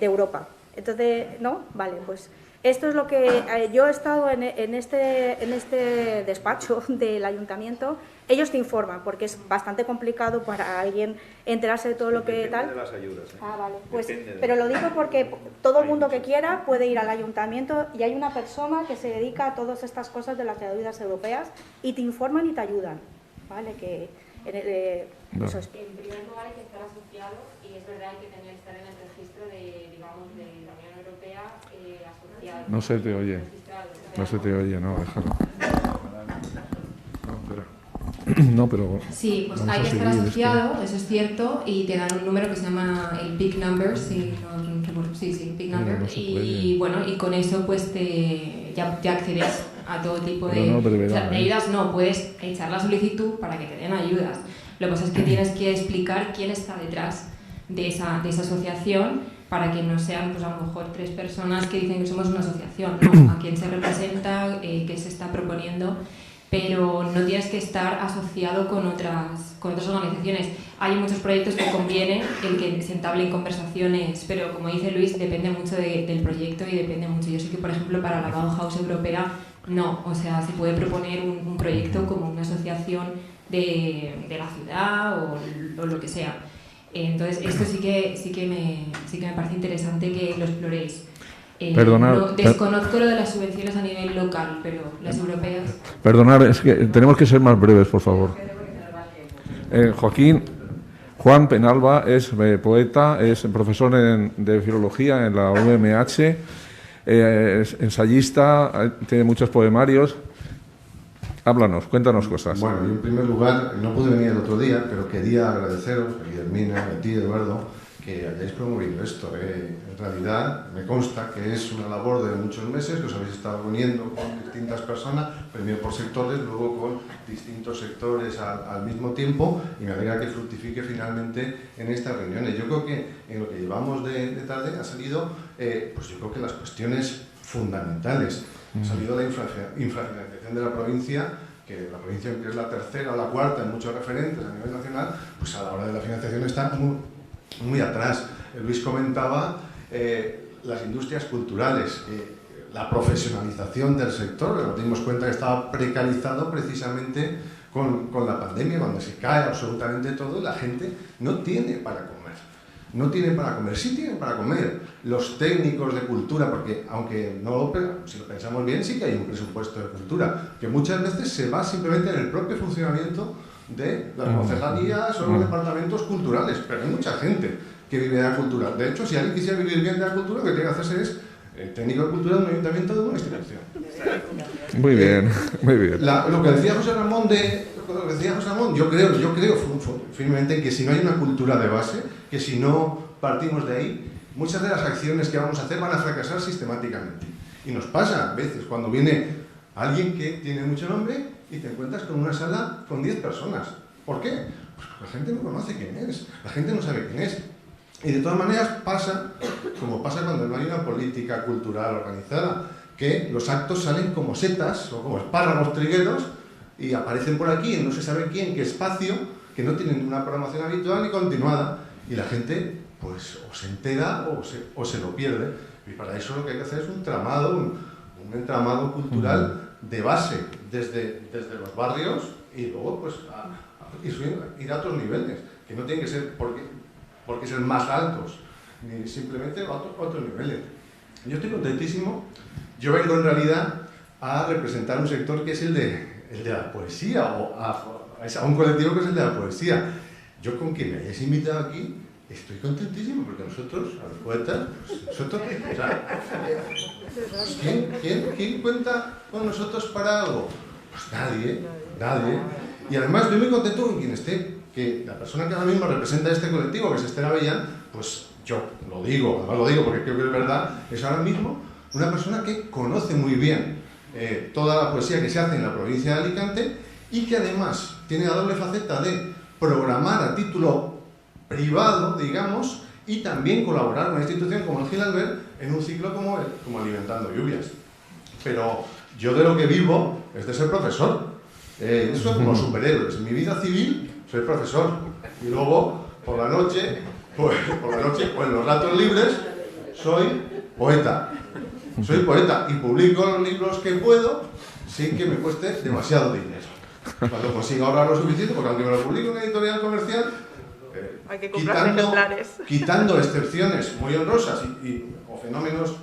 Europa. Entonces, ¿no? Vale, pues esto es lo que yo he estado en este despacho del ayuntamiento. Ellos te informan porque es bastante complicado para alguien enterarse de todo lo que tal. Depende de las ayudas, ¿eh? Ah, vale. Pues, pero lo digo porque todo el mundo que quiera puede ir al ayuntamiento y hay una persona que se dedica a todas estas cosas de las ayudas europeas y te informan y te ayudan, ¿vale? Que eso es. En primer lugar hay que estar asociado y es verdad que hay que estar en el registro de la Unión Europea asociado. No se te oye. No se te oye, no, déjalo. No, pero sí, pues hay que estar asociado, eso es cierto, y te dan un número que se llama el Big Number, sí, no recuerdo, sí, Big Number, no y bueno, y con eso pues ya accedes a todo tipo de ayudas. No, puedes echar la solicitud para que te den ayudas. Lo que pasa es que tienes que explicar quién está detrás de esa asociación para que no sean pues a lo mejor 3 personas que dicen que somos una asociación, no, a quién se representa, qué se está proponiendo, pero no tienes que estar asociado con otras organizaciones. Hay muchos proyectos que conviene el que se entablen conversaciones, pero como dice Luis, depende mucho del proyecto y depende mucho. Yo sé que, por ejemplo, para la Bauhaus europea, no, o sea, se puede proponer un proyecto como una asociación de la ciudad o lo que sea. Entonces, esto sí que me parece interesante que lo exploréis. Desconozco lo de las subvenciones a nivel local, pero las europeas... Perdonad, es que tenemos que ser más breves, por favor. Juan Penalba es poeta, es profesor de filología en la UMH, es ensayista, tiene muchos poemarios. Háblanos, cuéntanos cosas. Bueno, yo en primer lugar no pude venir el otro día, pero quería agradeceros a Guillermina, a ti, Eduardo, que hayáis promovido esto. En realidad me consta que es una labor de muchos meses que os habéis estado uniendo con distintas personas, primero por sectores, luego con distintos sectores al mismo tiempo, y me alegra que fructifique finalmente en estas reuniones. Yo creo que en lo que llevamos de tarde ha salido, pues yo creo que las cuestiones fundamentales. Ha salido la infrafinanciación de la provincia, que la provincia, que es la tercera o la cuarta en muchos referentes a nivel nacional, pues a la hora de la financiación está muy atrás. Luis comentaba las industrias culturales, la profesionalización del sector. Nos dimos cuenta que estaba precarizado precisamente con la pandemia, cuando se cae absolutamente todo y la gente no tiene para comer. No tienen para comer, sí tienen para comer. Los técnicos de cultura, porque aunque no si lo pensamos bien, sí que hay un presupuesto de cultura, que muchas veces se va simplemente en el propio funcionamiento de las concejalías o los departamentos culturales, pero hay mucha gente que vive de la cultura. De hecho, si alguien quisiera vivir bien de la cultura, lo que tiene que hacerse es técnico de cultura de un ayuntamiento de una institución. Muy bien, muy bien. Lo que decía José Ramón, yo creo firmemente que si no hay una cultura de base, que si no partimos de ahí, muchas de las acciones que vamos a hacer van a fracasar sistemáticamente. Y nos pasa a veces cuando viene alguien que tiene mucho nombre y te encuentras con una sala con 10 personas. ¿Por qué? Pues porque la gente no conoce quién es, la gente no sabe quién es. Y de todas maneras pasa, como pasa cuando no hay una política cultural organizada, que los actos salen como setas o como espárragos trigueros y aparecen por aquí en no se sabe quién, qué espacio, que no tienen una programación habitual ni continuada, y la gente pues o se entera o se lo pierde. Y para eso lo que hay que hacer es un entramado cultural de base, desde los barrios, y luego pues ir a otros niveles, que no tienen que ser porque ser más altos, ni simplemente otros niveles. Yo estoy contentísimo. Yo vengo en realidad a representar un sector que es el de la poesía, o a un colectivo que es el de la poesía. Yo, con que me hayáis invitado aquí, estoy contentísimo, porque nosotros, a los poetas, ¿quién cuenta con nosotros para algo? Pues nadie. Y además estoy muy contento con quien esté, que la persona que ahora mismo representa este colectivo, que es Esther Avellán, pues yo lo digo porque creo que es verdad, es ahora mismo una persona que conoce muy bien toda la poesía que se hace en la provincia de Alicante, y que además tiene la doble faceta de programar a título privado, digamos, y también colaborar con una institución como el Gil Albert en un ciclo como Alimentando Lluvias. Pero yo de lo que vivo es de ser profesor. Eso como superhéroes. En mi vida civil soy profesor, y luego por la noche o en los ratos libres soy poeta. Y publico los libros que puedo sin que me cueste demasiado dinero. Cuando consigo ahorrar lo suficiente, porque aunque me lo publico en una editorial comercial, hay que comprar ejemplares. Quitando excepciones muy honrosas o fenómenos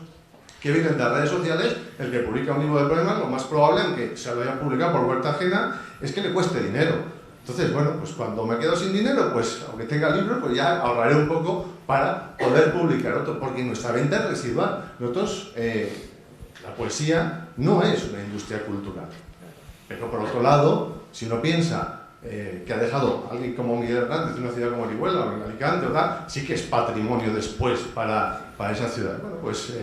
que vienen de las redes sociales, el que publica un libro de poemas, lo más probable, aunque se lo haya publicado por vuelta ajena, es que le cueste dinero. Entonces, bueno, pues cuando me quedo sin dinero, pues aunque tenga libros, pues ya ahorraré un poco para poder publicar otro, porque nuestra venta es residual. Nosotros, la poesía no es una industria cultural. Pero por otro lado, si uno piensa que ha dejado alguien como Miguel Hernández en una ciudad como Orihuela o en Alicante, ¿verdad?, sí que es patrimonio después para esa ciudad. Bueno, pues,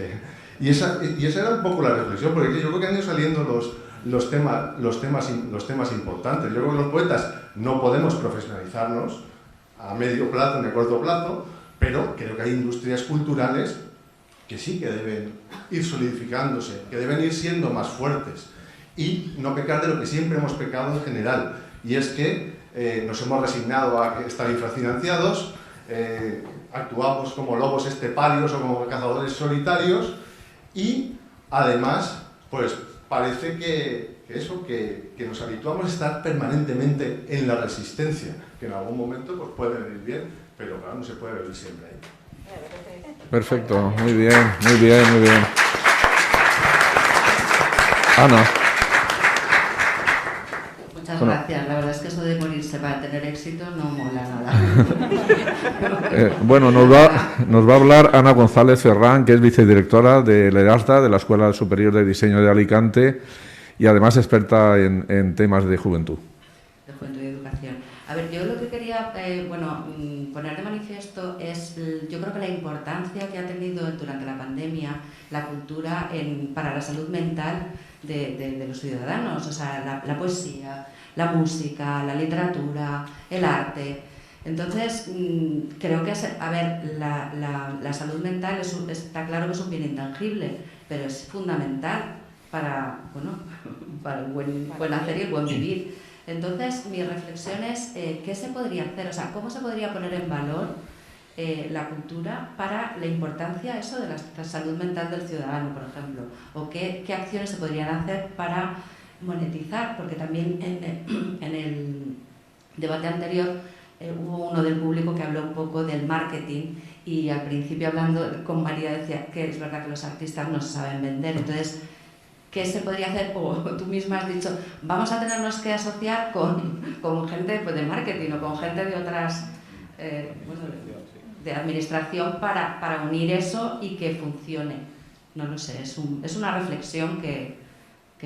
y esa era un poco la reflexión, porque yo creo que han ido saliendo los temas importantes. Yo creo que los poetas no podemos profesionalizarnos a medio plazo ni a corto plazo, pero creo que hay industrias culturales que sí que deben ir solidificándose, que deben ir siendo más fuertes y no pecar de lo que siempre hemos pecado en general, y es que nos hemos resignado a estar infrafinanciados, actuamos como lobos esteparios o como cazadores solitarios, y además pues parece que nos habituamos a estar permanentemente en la resistencia, que en algún momento pues puede venir bien, pero claro, no se puede vivir siempre ahí. Perfecto, muy bien. Ana. Muchas gracias. La verdad es que eso de morirse para tener éxito no mola nada. Bueno, nos va a hablar Ana González Ferrán, que es vicedirectora de la EASDA, de la Escuela Superior de Diseño de Alicante, y además experta en temas de juventud. De juventud y educación. A ver, yo lo que quería poner de manifiesto es, yo creo que la importancia que ha tenido durante la pandemia la cultura para la salud mental de los ciudadanos, o sea, la poesía, la música, la literatura, el arte. Entonces, creo que, la salud mental está claro que es un bien intangible, pero es fundamental para el buen hacer y el buen vivir. Entonces, mi reflexión es ¿qué se podría hacer? O sea, ¿cómo se podría poner en valor la cultura para la importancia de la salud mental del ciudadano, por ejemplo? ¿O qué acciones se podrían hacer para monetizar? Porque también en el debate anterior hubo uno del público que habló un poco del marketing, y al principio hablando con María decía que es verdad que los artistas no saben vender. Entonces, ¿qué se podría hacer? O tú misma has dicho, vamos a tenernos que asociar con gente de marketing o con gente de otras, de administración para unir eso y que funcione. No lo sé, es una reflexión que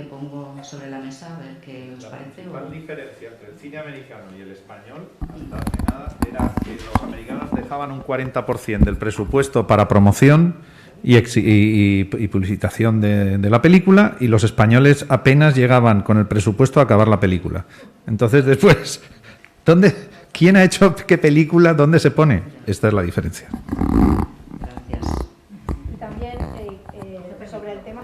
pongo sobre la mesa, a ver qué os parece. La principal diferencia entre el cine americano y el español, hasta hace nada, era que los americanos dejaban un 40% del presupuesto para promoción y publicitación de la película, y los españoles apenas llegaban con el presupuesto a acabar la película. Entonces, después, ¿quién ha hecho qué película? ¿Dónde se pone? Esta es la diferencia. Gracias. Y también sobre el tema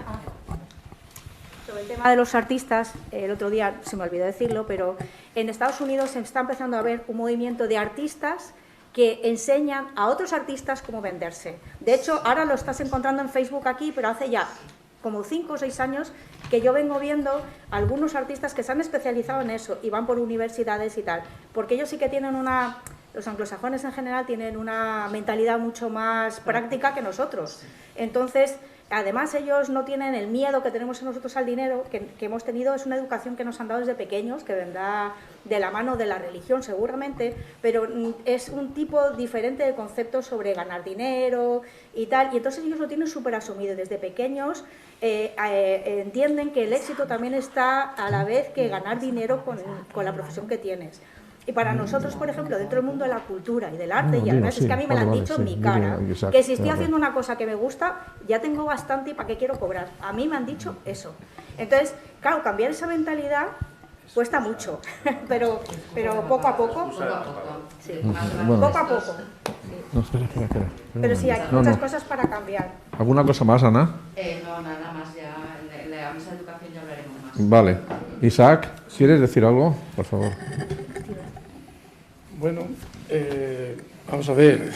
de los artistas, el otro día se me olvidó decirlo, pero en Estados Unidos se está empezando a ver un movimiento de artistas que enseñan a otros artistas cómo venderse. De hecho, ahora lo estás encontrando en Facebook aquí, pero hace ya como 5 o 6 años que yo vengo viendo algunos artistas que se han especializado en eso y van por universidades y tal, porque ellos sí que tienen los anglosajones en general tienen una mentalidad mucho más práctica que nosotros. Entonces, además ellos no tienen el miedo que tenemos nosotros al dinero, que hemos tenido, es una educación que nos han dado desde pequeños, que vendrá de la mano de la religión seguramente, pero es un tipo diferente de conceptos sobre ganar dinero y tal, y entonces ellos lo tienen súper asumido desde pequeños. Entienden que el éxito también está a la vez que ganar dinero con la profesión que tienes. Y para nosotros, por ejemplo, dentro del mundo de la cultura y del arte, y además es que a mí me lo han dicho en mi cara, que si estoy haciendo una cosa que me gusta, ya tengo bastante y para qué quiero cobrar. A mí me han dicho eso. Entonces, claro, cambiar esa mentalidad cuesta mucho, pero poco a poco. Sí, poco a poco. No, espera. Pero sí, hay muchas cosas para cambiar. ¿Alguna cosa más, Ana? No, nada más, ya en la mesa de educación ya hablaremos más. Vale. Isaac, ¿quieres decir algo? Por favor. Bueno, vamos a ver.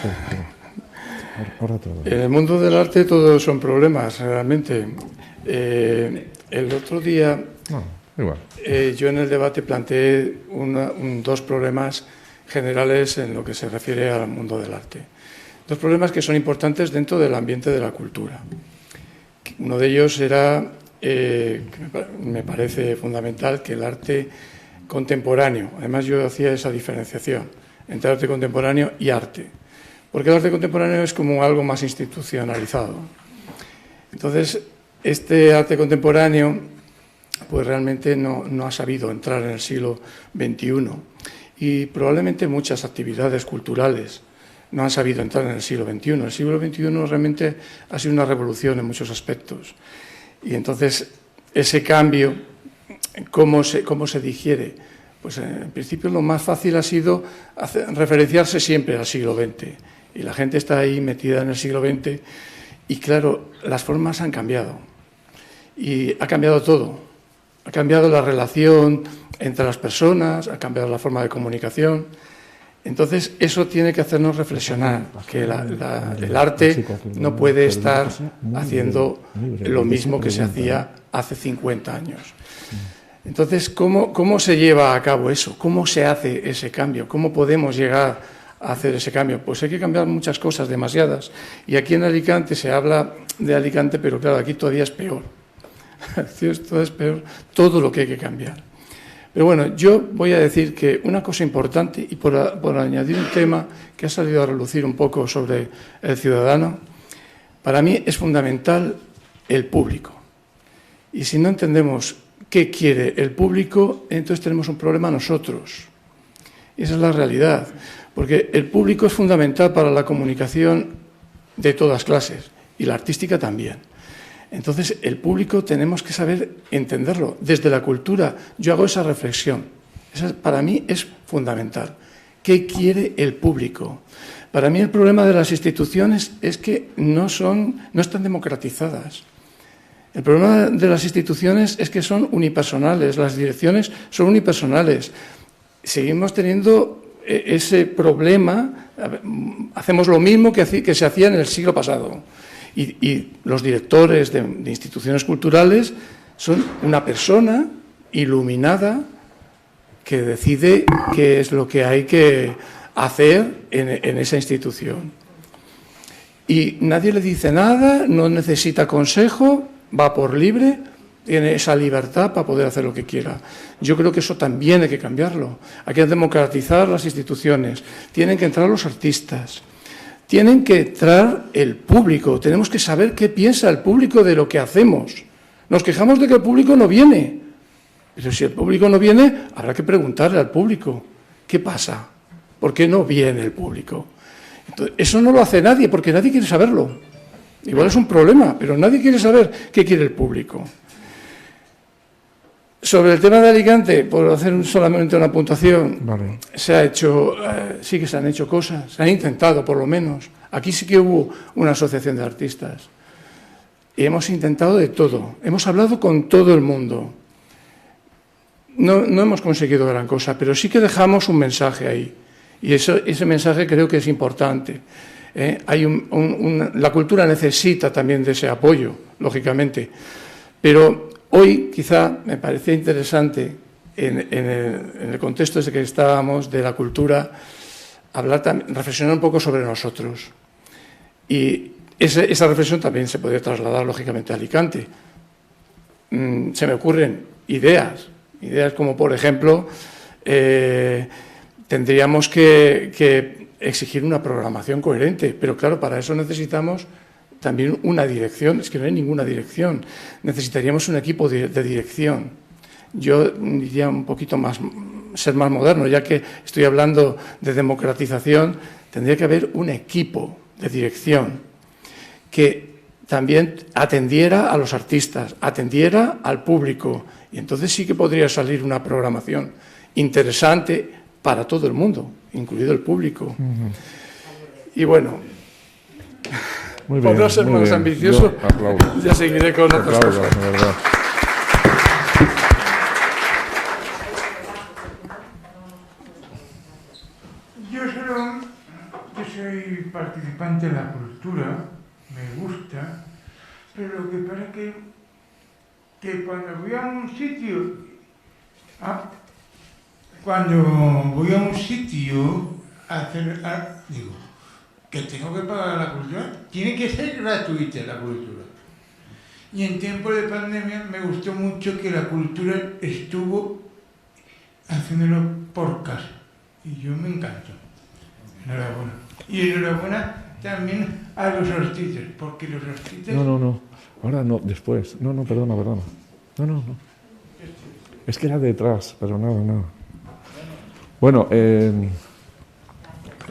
En el mundo del arte todos son problemas, realmente. El otro día, yo en el debate planteé dos problemas generales en lo que se refiere al mundo del arte. Dos problemas que son importantes dentro del ambiente de la cultura. Uno de ellos era, que me parece fundamental, que el arte contemporáneo, además yo hacía esa diferenciación entre arte contemporáneo y arte, porque el arte contemporáneo es como algo más institucionalizado. Entonces, este arte contemporáneo pues realmente no ha sabido entrar en el siglo XXI y probablemente muchas actividades culturales no han sabido entrar en el siglo XXI. El siglo XXI realmente ha sido una revolución en muchos aspectos y entonces ese cambio, ¿cómo se digiere? Pues en principio lo más fácil ha sido referenciarse siempre al siglo XX y la gente está ahí metida en el siglo XX y claro, las formas han cambiado y ha cambiado todo, ha cambiado la relación entre las personas, ha cambiado la forma de comunicación, entonces eso tiene que hacernos reflexionar, que el arte no puede estar haciendo lo mismo que se hacía hace 50 años. Entonces, ¿cómo se lleva a cabo eso? ¿Cómo se hace ese cambio? ¿Cómo podemos llegar a hacer ese cambio? Pues hay que cambiar muchas cosas, demasiadas. Y aquí en Alicante se habla de Alicante, pero claro, aquí todavía es peor. Todo es peor, todo lo que hay que cambiar. Pero bueno, yo voy a decir que una cosa importante, y por añadir un tema que ha salido a relucir un poco sobre el ciudadano, para mí es fundamental el público. Y si no entendemos qué quiere el público, entonces tenemos un problema nosotros. Y esa es la realidad, porque el público es fundamental para la comunicación de todas clases, y la artística también. Entonces, el público tenemos que saber entenderlo. Desde la cultura, yo hago esa reflexión. Esa para mí es fundamental. ¿Qué quiere el público? Para mí el problema de las instituciones es que no están democratizadas. El problema de las instituciones es que son unipersonales, las direcciones son unipersonales. Seguimos teniendo ese problema, hacemos lo mismo que se hacía en el siglo pasado. Y los directores de instituciones culturales son una persona iluminada que decide qué es lo que hay que hacer en esa institución. Y nadie le dice nada, no necesita consejo, va por libre, tiene esa libertad para poder hacer lo que quiera. Yo creo que eso también hay que cambiarlo. Hay que democratizar las instituciones, tienen que entrar los artistas. Tienen que entrar el público, tenemos que saber qué piensa el público de lo que hacemos. Nos quejamos de que el público no viene, pero si el público no viene, habrá que preguntarle al público, ¿qué pasa? ¿Por qué no viene el público? Entonces, eso no lo hace nadie, porque nadie quiere saberlo. Igual es un problema, pero nadie quiere saber qué quiere el público. Sobre el tema de Alicante, por hacer solamente una puntuación, se ha hecho, sí que se han hecho cosas, se han intentado por lo menos Aquí sí que hubo una asociación de artistas. Y hemos intentado de todo. Hemos hablado con todo el mundo. No hemos conseguido gran cosa, pero sí que dejamos un mensaje ahí. Y ese mensaje creo que es importante. La cultura necesita también de ese apoyo, lógicamente. Pero hoy quizá me parece interesante, en el contexto en que estábamos de la cultura, reflexionar un poco sobre nosotros. Y esa reflexión también se puede trasladar, lógicamente, a Alicante. Se me ocurren ideas como, por ejemplo, tendríamos que exigir una programación coherente, pero claro, para eso necesitamos también una dirección. Es que no hay ninguna dirección. Necesitaríamos un equipo de dirección. Yo diría un poquito más, ser más moderno, ya que estoy hablando de democratización, tendría que haber un equipo de dirección que también atendiera a los artistas, atendiera al público, y entonces sí que podría salir una programación interesante para todo el mundo, incluido el público. Y bueno, muy bien, por no ser muy más bien. ambicioso, ya seguiré con otras cosas. Yo soy participante en la cultura, me gusta, pero lo que pasa es que cuando voy a un sitio, digo, que tengo que pagar la cultura, tiene que ser gratuita la cultura. Y en tiempos de pandemia me gustó mucho que la cultura estuvo haciéndolo por casa. Y yo me encantó. Enhorabuena. Y enhorabuena también a los artistas, porque los artistas... No. Ahora no, después. No, perdona. No. Es que era detrás, pero nada. Bueno,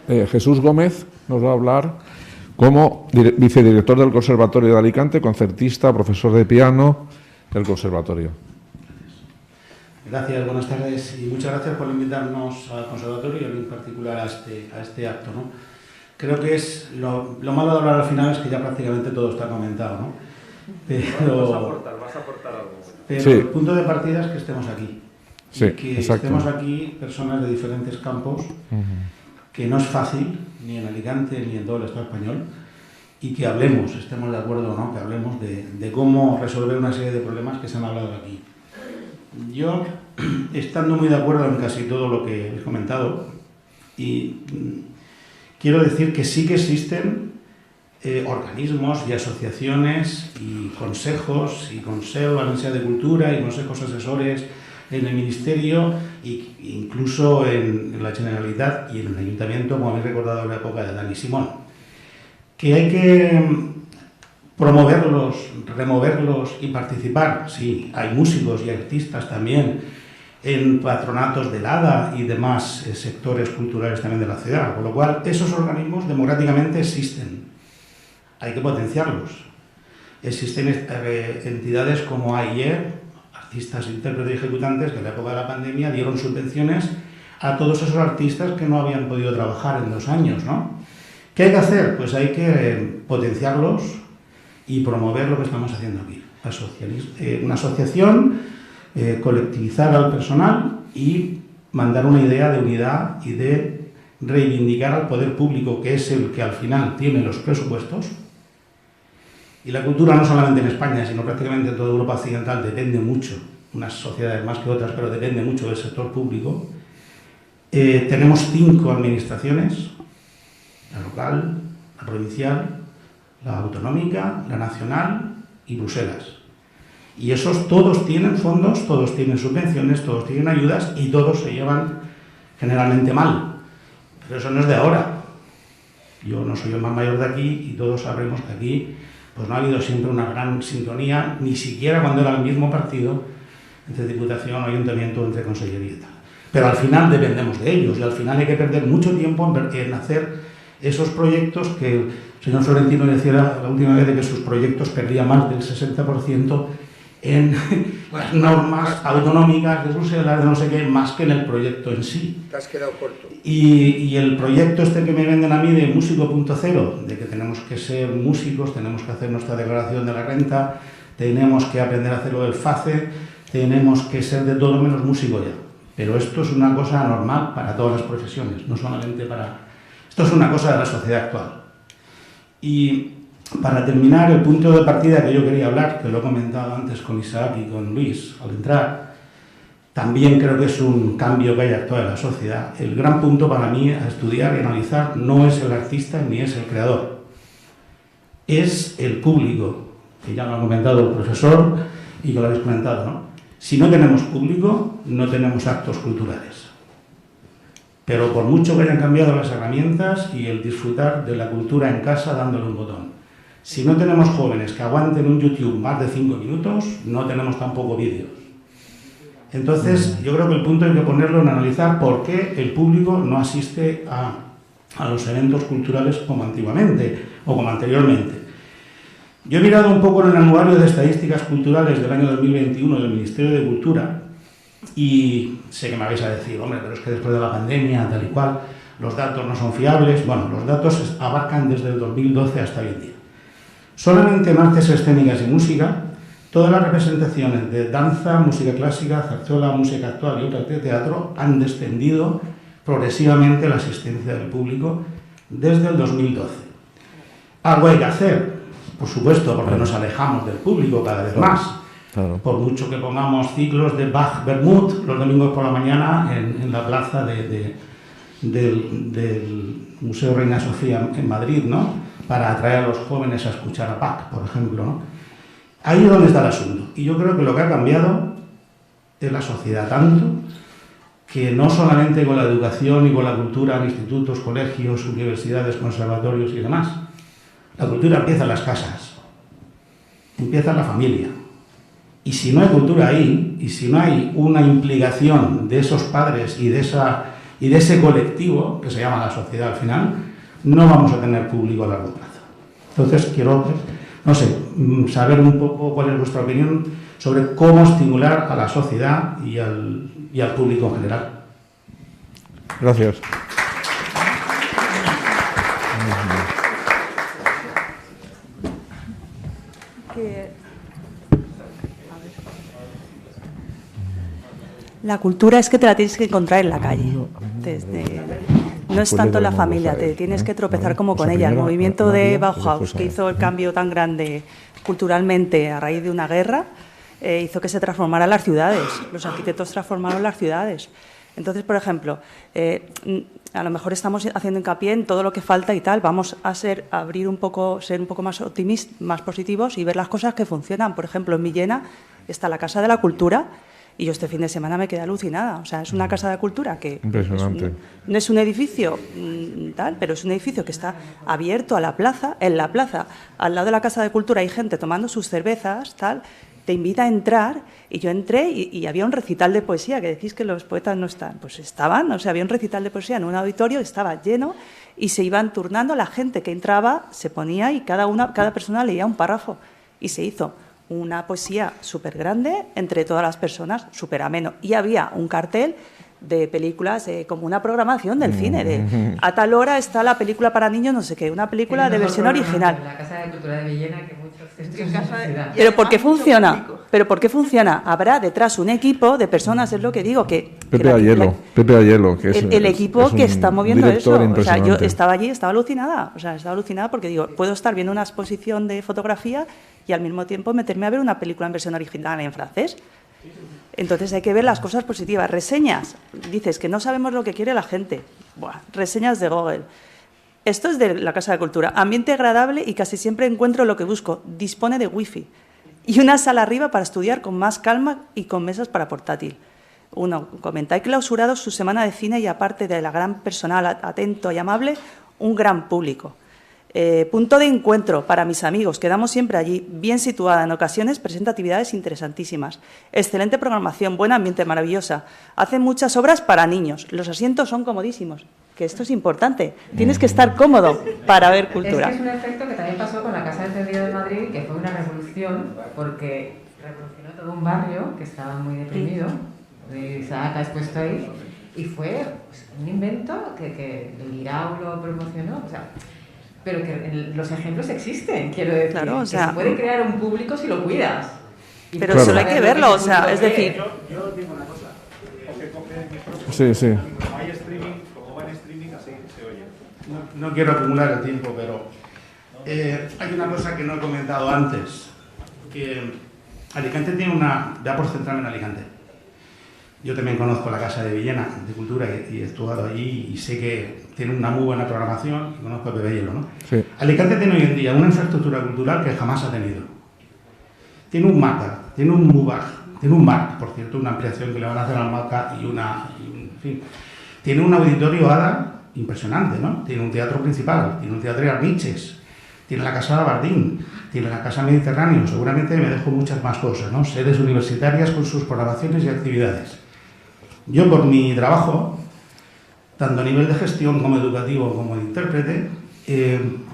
Jesús Gómez nos va a hablar como vicedirector del Conservatorio de Alicante, concertista, profesor de piano del Conservatorio. Gracias, buenas tardes y muchas gracias por invitarnos al Conservatorio y en particular a este acto, ¿no? Creo que es lo malo de hablar al final es que ya prácticamente todo está comentado, ¿no? Pero, vas a aportar algo. Pero sí. El punto de partida es que estemos aquí. Sí, y que exacto. estemos aquí personas de diferentes campos, que no es fácil, ni en Alicante ni en todo el Estado español, y que hablemos, estemos de acuerdo o no, que hablemos de cómo resolver una serie de problemas que se han hablado aquí. Yo, estando muy de acuerdo en casi todo lo que he comentado, y quiero decir que sí que existen organismos y asociaciones y consejos, y Consell Valencià de Cultura y consejos asesores en el Ministerio e incluso en la Generalitat y en el Ayuntamiento, como habéis recordado en la época de Dani Simón, que hay que promoverlos, removerlos y participar. Sí, hay músicos y artistas también en patronatos del ADA y demás sectores culturales también de la ciudad, con lo cual esos organismos democráticamente existen. Hay que potenciarlos. Existen entidades como AIE, artistas, intérpretes y ejecutantes, que en la época de la pandemia dieron subvenciones a todos esos artistas que no habían podido trabajar en 2 años, ¿no? ¿Qué hay que hacer? Pues hay que potenciarlos y promover lo que estamos haciendo aquí. Una asociación, colectivizar al personal y mandar una idea de unidad y de reivindicar al poder público, que es el que al final tiene los presupuestos. Y la cultura, no solamente en España, sino prácticamente en toda Europa occidental, depende mucho, unas sociedades más que otras, pero depende mucho del sector público. Tenemos 5 administraciones: la local, la provincial, la autonómica, la nacional y Bruselas. Y esos todos tienen fondos, todos tienen subvenciones, todos tienen ayudas y todos se llevan generalmente mal. Pero eso no es de ahora. Yo no soy el más mayor de aquí y todos sabremos que aquí pues no ha habido siempre una gran sintonía, ni siquiera cuando era el mismo partido, entre Diputación, Ayuntamiento, entre Consellería y tal. Pero al final dependemos de ellos y al final hay que perder mucho tiempo en hacer esos proyectos que el señor Florentino decía la última vez, de que sus proyectos perdían más del 60% en las normas autonómicas de Bruselas, de no sé qué, más que en el proyecto en sí. Te has quedado corto. Y el proyecto este que me venden a mí de músico.0, de que tenemos que ser músicos, tenemos que hacer nuestra declaración de la renta, tenemos que aprender a hacerlo del FACE, tenemos que ser de todo menos músico ya. Pero esto es una cosa normal para todas las profesiones, no solamente para... Esto es una cosa de la sociedad actual. Y para terminar, el punto de partida que yo quería hablar, que lo he comentado antes con Isaac y con Luis al entrar, también creo que es un cambio que hay actual en la sociedad. El gran punto para mí a estudiar y analizar no es el artista ni es el creador, es el público, que ya lo ha comentado el profesor y que lo habéis comentado, ¿no? Si no tenemos público, no tenemos actos culturales. Pero por mucho que hayan cambiado las herramientas y el disfrutar de la cultura en casa dándole un botón. Si no tenemos jóvenes que aguanten un YouTube más de 5 minutos, no tenemos tampoco vídeos. Entonces, yo creo que el punto hay que ponerlo en analizar por qué el público no asiste a los eventos culturales como antiguamente o como anteriormente. Yo he mirado un poco en el anuario de estadísticas culturales del año 2021 del Ministerio de Cultura y sé que me vais a decir, hombre, pero es que después de la pandemia, tal y cual, los datos no son fiables. Bueno, los datos abarcan desde el 2012 hasta hoy en día. Solamente en artes escénicas y música, todas las representaciones de danza, música clásica, zarzuela, música actual y otras de teatro han descendido progresivamente la asistencia del público desde el 2012. Algo hay que hacer, por supuesto, porque nos alejamos del público cada vez más. Claro. Por mucho que pongamos ciclos de Bach Bermud los domingos por la mañana en la plaza del Museo Reina Sofía en Madrid, ¿no? Para atraer a los jóvenes a escuchar a Bach, por ejemplo, ¿no? Ahí es donde está el asunto. Y yo creo que lo que ha cambiado es la sociedad tanto que no solamente con la educación y con la cultura en institutos, colegios, universidades, conservatorios y demás. La cultura empieza en las casas, empieza en la familia. Y si no hay cultura ahí, y si no hay una implicación de esos padres y de ese colectivo, que se llama la sociedad al final, no vamos a tener público a largo plazo. Entonces quiero, no sé, saber un poco cuál es vuestra opinión sobre cómo estimular a la sociedad y al público en general. Gracias. La cultura es que te la tienes que encontrar en la calle. No es tanto en la familia, te tienes que tropezar como con ella. El movimiento de Bauhaus, que hizo el cambio tan grande culturalmente a raíz de una guerra, hizo que se transformaran las ciudades. Los arquitectos transformaron las ciudades. Entonces, por ejemplo, a lo mejor estamos haciendo hincapié en todo lo que falta y tal. Vamos a ser un poco más optimistas, más positivos y ver las cosas que funcionan. Por ejemplo, en Villena está la Casa de la Cultura. Y yo este fin de semana me quedé alucinada. O sea, es una casa de cultura que no es un edificio tal, pero es un edificio que está abierto a la plaza. En la plaza, al lado de la casa de cultura, hay gente tomando sus cervezas, tal. Te invita a entrar y yo entré y había un recital de poesía, que decís que los poetas no están. Pues estaban, o sea, había un recital de poesía en un auditorio, estaba lleno y se iban turnando. La gente que entraba se ponía y cada persona leía un párrafo y se hizo una poesía súper grande entre todas las personas, súper ameno. Y había un cartel de películas, como una programación del cine, de a tal hora está la película para niños, no sé qué, una película de versión original. La Casa de Cultura de Villena, que muchos centros Pero ¿por qué funciona? ¿Pero por qué funciona? Habrá detrás un equipo de personas, es lo que digo, Pepe Ayelo, que es el equipo que está moviendo eso. O sea, yo estaba allí, estaba alucinada. O sea, estaba alucinada porque digo, puedo estar viendo una exposición de fotografía y al mismo tiempo meterme a ver una película en versión original en francés. Entonces hay que ver las cosas positivas. Reseñas. Dices que no sabemos lo que quiere la gente. Buah, reseñas de Google. Esto es de la Casa de Cultura. Ambiente agradable y casi siempre encuentro lo que busco. Dispone de wifi. Y una sala arriba para estudiar con más calma y con mesas para portátil. Uno comenta, he clausurado su semana de cine y aparte de la gran personal atento y amable, un gran público. Punto de encuentro para mis amigos, quedamos siempre allí, bien situada, en ocasiones presenta actividades interesantísimas. Excelente programación, buen ambiente, maravillosa. Hacen muchas obras para niños, los asientos son comodísimos, que esto es importante, tienes que estar cómodo para ver cultura. Es que es un efecto que también pasó con la Casa del Tendido de Madrid, que fue una revolución, porque revolucionó todo un barrio que estaba muy deprimido, Isaac ha expuesto ahí, y fue pues, un invento que el IRAU lo promocionó, o sea, pero que los ejemplos existen, quiero decir, claro, o sea, que se puede crear un público si lo cuidas. Pero claro, solo hay que verlo, o sea, es decir... Yo digo una cosa, sí, sí. Como hay streaming, como va en streaming, así se oye. No quiero acumular el tiempo, pero hay una cosa que no he comentado antes, que Alicante tiene una... Ya por centrarme en Alicante. Yo también conozco la Casa de Villena de Cultura y he actuado allí y sé que tiene una muy buena programación, y conozco a Pepe Hielo, ¿no? Sí. Alicante tiene hoy en día una infraestructura cultural que jamás ha tenido. Tiene un MACA, tiene un MUBAG, tiene un MARC, por cierto, una ampliación que le van a hacer al MACA en fin. Tiene un auditorio ADA impresionante, ¿no? Tiene un teatro principal, tiene un teatro Arniches, tiene la Casa de Bardín, tiene la Casa Mediterráneo, seguramente me dejo muchas más cosas, ¿no? Sedes universitarias con sus programaciones y actividades. Yo, por mi trabajo, tanto a nivel de gestión como educativo como de intérprete,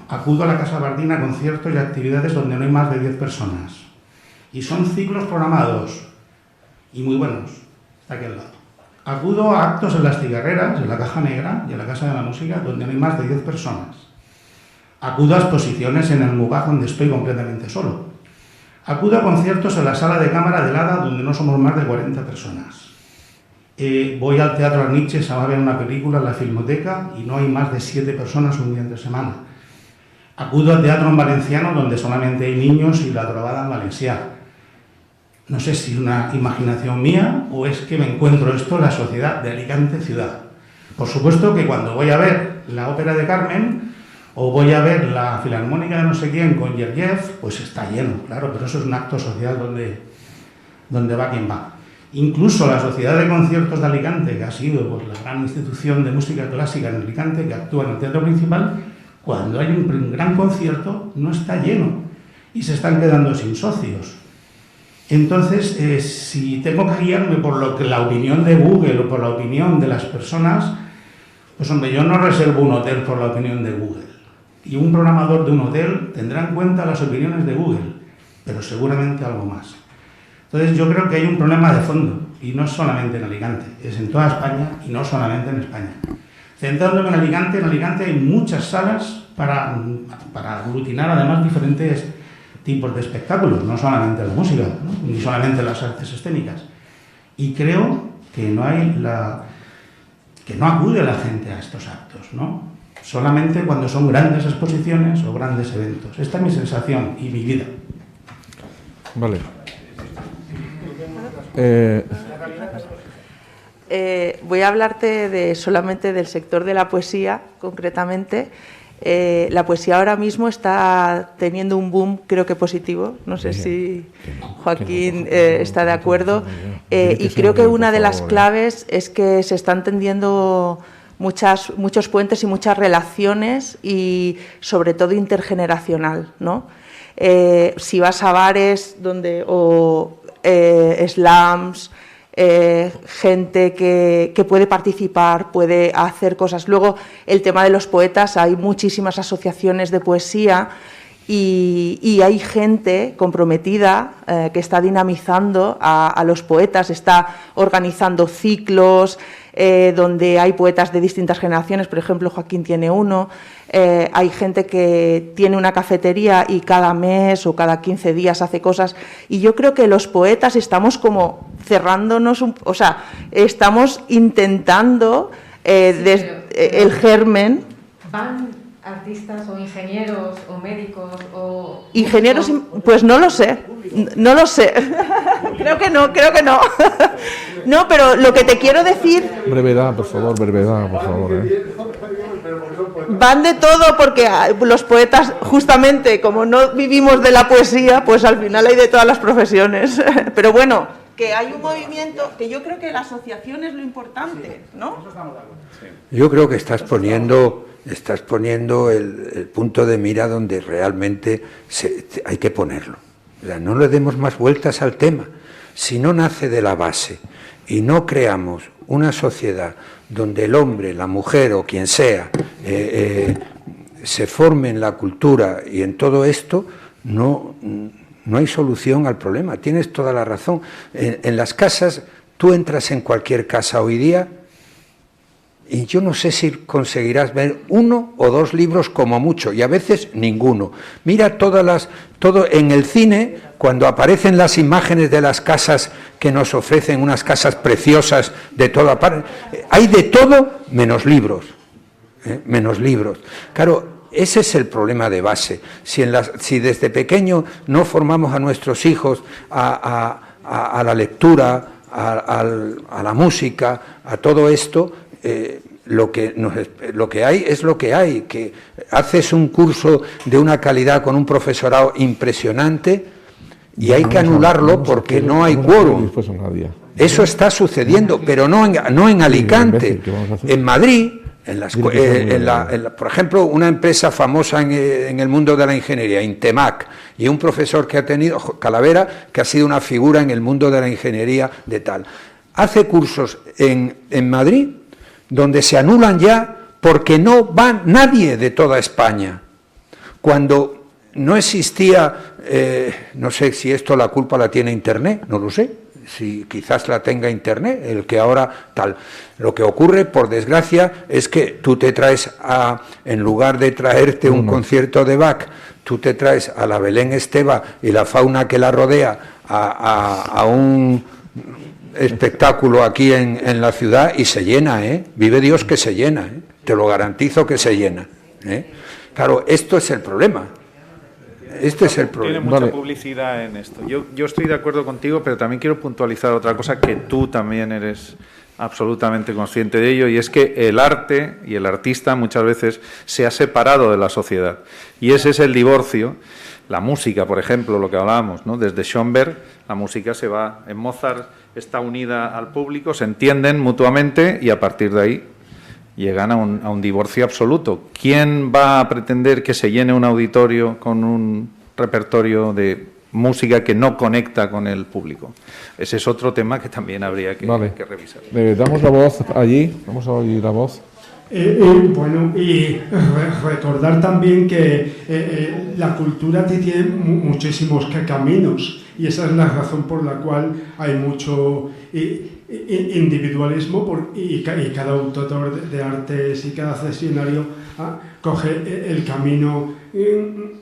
acudo a la Casa Bardín a conciertos y actividades donde no hay más de 10 personas. Y son ciclos programados y muy buenos. Está aquí al lado. Acudo a actos en las cigarreras, en la Caja Negra y en la Casa de la Música, donde no hay más de 10 personas. Acudo a exposiciones en el MUBAG, donde estoy completamente solo. Acudo a conciertos en la Sala de Cámara del ADA, donde no somos más de 40 personas. Voy al Teatro Arniches a ver una película en la Filmoteca y no hay más de 7 personas un día entre semana. Acudo al Teatro en Valenciano, donde solamente hay niños y la trobada en valencià. No sé si es una imaginación mía o es que me encuentro esto en la sociedad de Alicante ciudad. Por supuesto que cuando voy a ver la ópera de Carmen o voy a ver la filarmónica de no sé quién con Gergiev, pues está lleno, claro, pero eso es un acto social donde va quien va. Incluso la Sociedad de Conciertos de Alicante, que ha sido pues, la gran institución de música clásica en Alicante, que actúa en el teatro principal, cuando hay un gran concierto no está lleno y se están quedando sin socios. Entonces, si tengo que guiarme por lo que la opinión de Google o por la opinión de las personas, pues hombre, yo no reservo un hotel por la opinión de Google. Y un programador de un hotel tendrá en cuenta las opiniones de Google, pero seguramente algo más. Entonces, yo creo que hay un problema de fondo, y no es solamente en Alicante, es en toda España y no solamente en España. Centrándome en Alicante hay muchas salas para aglutinar además diferentes tipos de espectáculos, no solamente la música, ¿no? Ni solamente las artes escénicas. Y creo que no acude la gente a estos actos, ¿no? Solamente cuando son grandes exposiciones o grandes eventos. Esta es mi sensación y mi vida. Vale. Voy a hablarte solamente del sector de la poesía, concretamente. La poesía ahora mismo está teniendo un boom, creo que positivo. No sé si Joaquín está de acuerdo. Y creo que una de las claves es que se están tendiendo muchos puentes y muchas relaciones y sobre todo intergeneracional, ¿no? Si vas a bares o slams, gente que puede participar, puede hacer cosas. Luego, el tema de los poetas, hay muchísimas asociaciones de poesía y hay gente comprometida que está dinamizando a los poetas, está organizando ciclos donde hay poetas de distintas generaciones, por ejemplo, Joaquín tiene uno. Hay gente que tiene una cafetería y cada mes o cada 15 días hace cosas. Y yo creo que los poetas estamos como cerrándonos, estamos intentando el germen. ¿Van artistas o ingenieros o médicos o...? Ingenieros, pues no lo sé. Creo que no. No, pero lo que te quiero decir... Brevedad, por favor. Van de todo porque los poetas, justamente, como no vivimos de la poesía, pues al final hay de todas las profesiones. Pero bueno, que hay un movimiento, que yo creo que la asociación es lo importante, ¿no? Yo creo que estás poniendo el punto de mira donde realmente hay que ponerlo. O sea, no le demos más vueltas al tema. Si no nace de la base y no creamos una sociedad donde el hombre, la mujer o quien sea se forme en la cultura y en todo esto, no No hay solución al problema, tienes toda la razón. En las casas, tú entras en cualquier casa hoy día y yo no sé si conseguirás ver 1 o 2 libros como mucho, y a veces ninguno. Mira todo en el cine, cuando aparecen las imágenes de las casas que nos ofrecen, unas casas preciosas de toda parte, hay de todo menos libros, menos libros. Claro, ese es el problema de base. Si desde pequeño no formamos a nuestros hijos a la lectura, a la música, a todo esto, lo que hay es lo que hay, que haces un curso de una calidad con un profesorado impresionante y hay que anularlo porque no hay quórum. Eso está sucediendo, pero no en Alicante. En Madrid, por ejemplo, una empresa famosa en el mundo de la ingeniería, Intemac, y un profesor que ha tenido, Calavera, que ha sido una figura en el mundo de la ingeniería de tal. Hace cursos en Madrid donde se anulan ya porque no va nadie de toda España. Cuando no existía, no sé si esto la culpa la tiene Internet, no lo sé, si quizás la tenga Internet, el que ahora tal. Lo que ocurre, por desgracia, es que tú te traes en lugar de traerte un concierto de Bach, tú te traes a la Belén Esteba y la fauna que la rodea a un espectáculo aquí en la ciudad y se llena, vive Dios que se llena, te lo garantizo que se llena. Claro, esto es el problema. Este es el problema. Tiene mucha publicidad en esto. Yo estoy de acuerdo contigo, pero también quiero puntualizar otra cosa que tú también eres absolutamente consciente de ello, y es que el arte y el artista muchas veces se ha separado de la sociedad. Y ese es el divorcio. La música, por ejemplo, lo que hablábamos, ¿no? Desde Schoenberg, la música se va. En Mozart está unida al público, se entienden mutuamente y a partir de ahí llegan a un divorcio absoluto. ¿Quién va a pretender que se llene un auditorio con un repertorio de música que no conecta con el público? Ese es otro tema que también habría que revisar. Damos la voz allí, vamos a oír la voz. Bueno, y recordar también que la cultura tiene muchísimos caminos, y esa es la razón por la cual hay mucho individualismo, y cada autor de artes y cada cesionario coge el camino que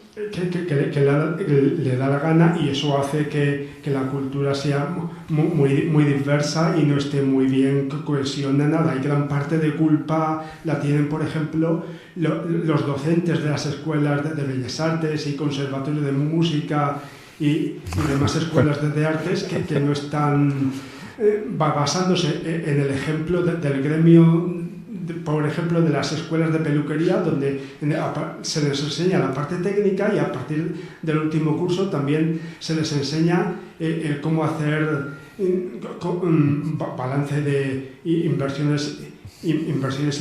le da la gana, y eso hace que la cultura sea muy diversa y no esté muy bien cohesionada. Y gran parte de culpa la tienen, por ejemplo, los docentes de las escuelas de Bellas Artes y conservatorios de música y demás escuelas de artes que no están basándose en el ejemplo del gremio, por ejemplo, de las escuelas de peluquería, donde se les enseña la parte técnica, y a partir del último curso también se les enseña cómo hacer balance de inversiones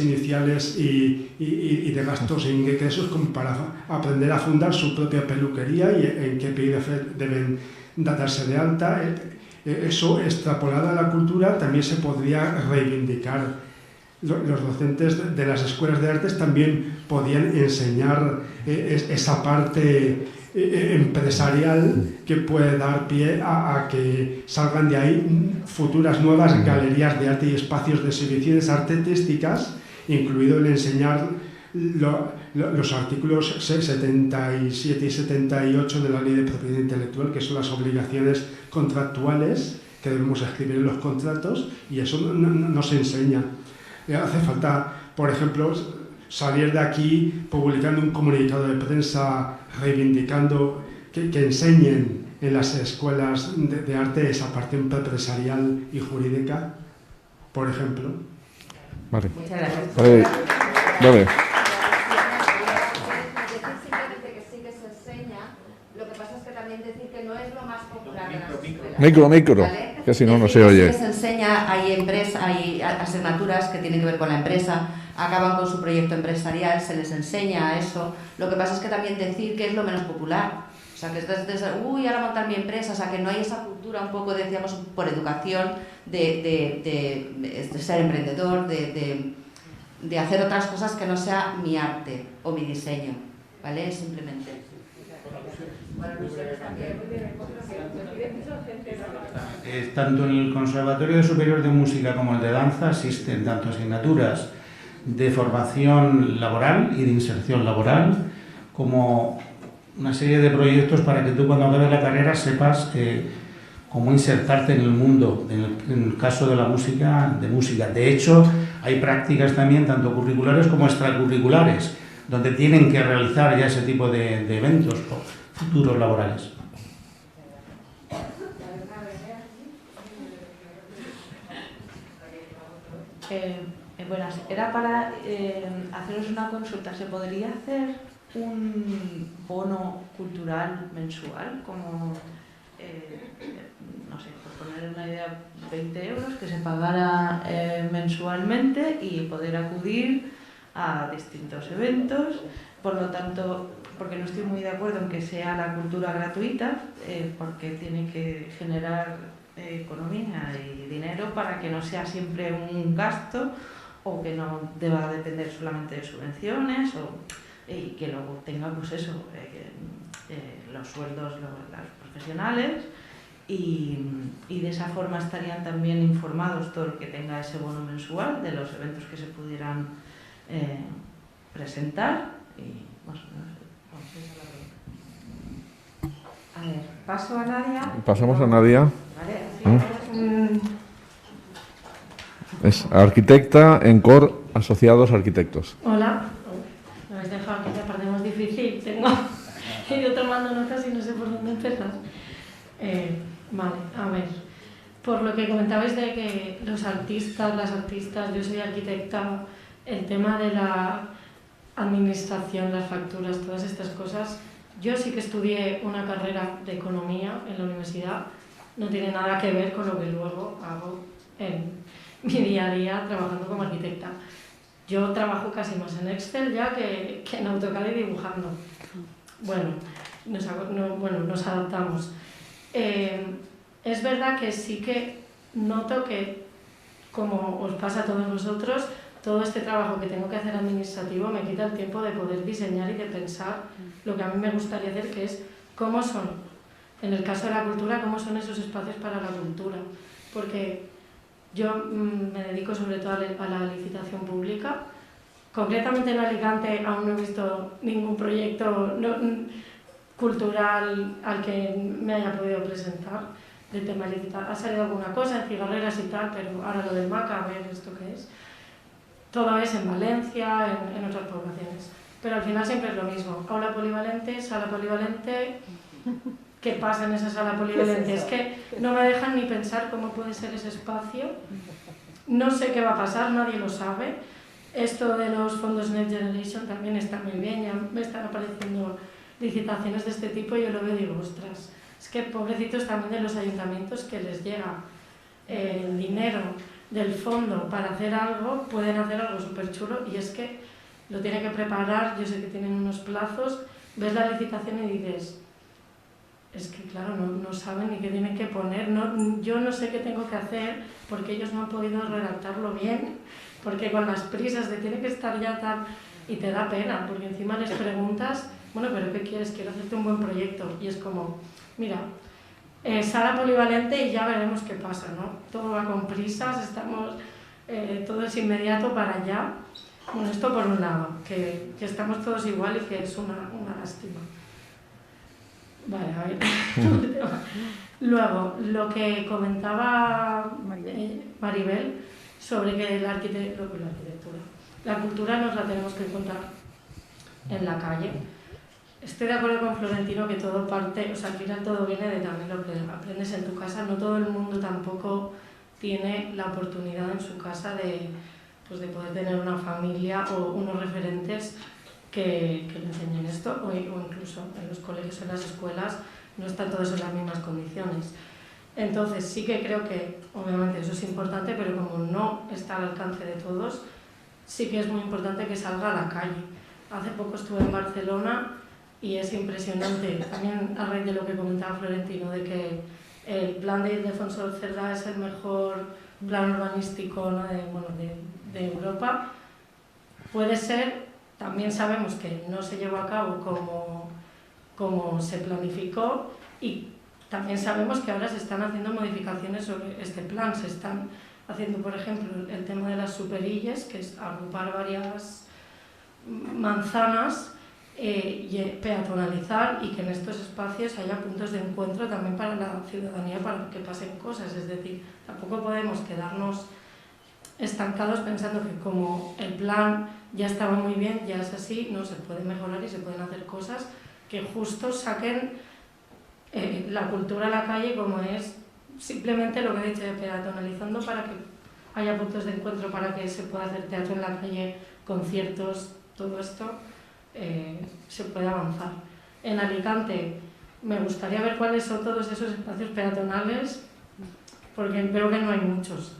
iniciales y de gastos e ingresos, como para aprender a fundar su propia peluquería y en qué PIDF deben darse de alta. Eso, extrapolado a la cultura, también se podría reivindicar. Los docentes de las escuelas de artes también podían enseñar esa parte empresarial que puede dar pie a que salgan de ahí futuras nuevas galerías de arte y espacios de exhibiciones artísticas, incluido el enseñar los artículos 77 y 78 de la Ley de Propiedad Intelectual, que son las obligaciones contractuales que debemos escribir en los contratos, y eso no se enseña. Hace falta, por ejemplo, salir de aquí publicando un comunicado de prensa reivindicando que enseñen en las escuelas de arte esa parte empresarial y jurídica, por ejemplo. Vale. Muchas gracias. Vale. Lo que pasa es que también decir que no es lo más popular de las escuelas. Micro, ¿vale? que si no se oye. Sí, se enseña, hay asignaturas que tienen que ver con la empresa, acaban con su proyecto empresarial, se les enseña eso. Lo que pasa es que también decir que es lo menos popular. O sea, que estás ahora montar mi empresa, o sea, que no hay esa cultura un poco, decíamos, por educación, de ser emprendedor, de hacer otras cosas que no sea mi arte o mi diseño. ¿vale? Simplemente. Tanto en el Conservatorio Superior de Música como el de Danza existen tanto asignaturas de formación laboral y de inserción laboral, como una serie de proyectos para que tú cuando acabes la carrera sepas cómo insertarte en el mundo, en el caso de la música, de música. De hecho, hay prácticas también, tanto curriculares como extracurriculares, donde tienen que realizar ya ese tipo de eventos futuros laborales. Buenas, era para haceros una consulta. ¿Se podría hacer un bono cultural mensual? Como, no sé, por poner una idea, 20 euros que se pagara mensualmente y poder acudir a distintos eventos. Por lo tanto, porque no estoy muy de acuerdo en que sea la cultura gratuita, porque tiene que generar economía y dinero para que no sea siempre un gasto o que no deba depender solamente de subvenciones y que luego tenga pues eso, los sueldos los profesionales y de esa forma estarían también informados todo el que tenga ese bono mensual de los eventos que se pudieran presentar y bueno, a ver, paso a Nadia. Pasamos a Nadia. Vale, es arquitecta en COR Asociados Arquitectos. Hola, me habéis dejado aquí la parte más difícil. He ido tomando notas y no sé por dónde empezar. Vale, a ver. Por lo que comentabais de que los artistas, las artistas, yo soy arquitecta, el tema de la administración, las facturas, todas estas cosas. Yo sí que estudié una carrera de economía en la universidad, no tiene nada que ver con lo que luego hago en mi día a día trabajando como arquitecta. Yo trabajo casi más en Excel ya que en AutoCAD y dibujando. Bueno, nos adaptamos. Es verdad que sí que noto que, como os pasa a todos vosotros, todo este trabajo que tengo que hacer administrativo me quita el tiempo de poder diseñar y de pensar lo que a mí me gustaría hacer, que es cómo son, en el caso de la cultura, cómo son esos espacios para la cultura. Porque yo me dedico sobre todo a la licitación pública. Concretamente en Alicante aún no he visto ningún proyecto cultural al que me haya podido presentar del tema licitación. Ha salido alguna cosa en cigarreras y tal, pero ahora lo del MACA, a ver esto qué es. Todo es en Valencia, en otras poblaciones. Pero al final siempre es lo mismo. Aula polivalente, sala polivalente. ¿Qué pasa en esa sala polivalente? Es que no me dejan ni pensar cómo puede ser ese espacio. No sé qué va a pasar, nadie lo sabe. Esto de los fondos Next Generation también está muy bien. Ya me están apareciendo licitaciones de este tipo y yo lo veo y digo, ostras, es que pobrecitos también de los ayuntamientos que les llega el dinero del fondo para hacer algo, pueden hacer algo súper chulo y es que lo tienen que preparar, yo sé que tienen unos plazos, ves la licitación y dices, es que claro, no saben ni qué tienen que poner, yo no sé qué tengo que hacer porque ellos no han podido redactarlo bien, porque con las prisas de tiene que estar ya tal, y te da pena, porque encima les preguntas, bueno, pero ¿qué quieres? Quiero hacerte un buen proyecto, y es como, mira, sala polivalente y ya veremos qué pasa, ¿no? Todo va con prisas, estamos, todo es inmediato para allá. Bueno, esto por un lado, que estamos todos igual y que es una lástima. Vale, a ver. Luego, lo que comentaba Maribel sobre que la arquitectura, la cultura nos la tenemos que encontrar en la calle. Estoy de acuerdo con Florentino que todo parte, o sea, al final todo viene de también lo que aprendes en tu casa. No todo el mundo tampoco tiene la oportunidad en su casa de poder tener una familia o unos referentes que le enseñen esto, o incluso en los colegios o en las escuelas no están todos en las mismas condiciones. Entonces sí que creo que, obviamente, eso es importante, pero como no está al alcance de todos, sí que es muy importante que salga a la calle. Hace poco estuve en Barcelona y es impresionante, también a raíz de lo que comentaba Florentino, de que el plan de Ildefonso del Cerdá es el mejor plan urbanístico, ¿no? de Europa. Puede ser también sabemos que no se llevó a cabo como se planificó, y también sabemos que ahora se están haciendo modificaciones sobre este plan. Se están haciendo, por ejemplo, el tema de las superilles, que es agrupar varias manzanas y peatonalizar, y que en estos espacios haya puntos de encuentro también para la ciudadanía, para que pasen cosas. Es decir, tampoco podemos quedarnos estancados pensando que como el plan ya estaba muy bien, ya es así. No, se puede mejorar y se pueden hacer cosas que justo saquen la cultura a la calle, como es simplemente lo que he dicho de peatonalizando, para que haya puntos de encuentro, para que se pueda hacer teatro en la calle, conciertos, todo esto se puede avanzar. En Alicante me gustaría ver cuáles son todos esos espacios peatonales, porque veo que no hay muchos.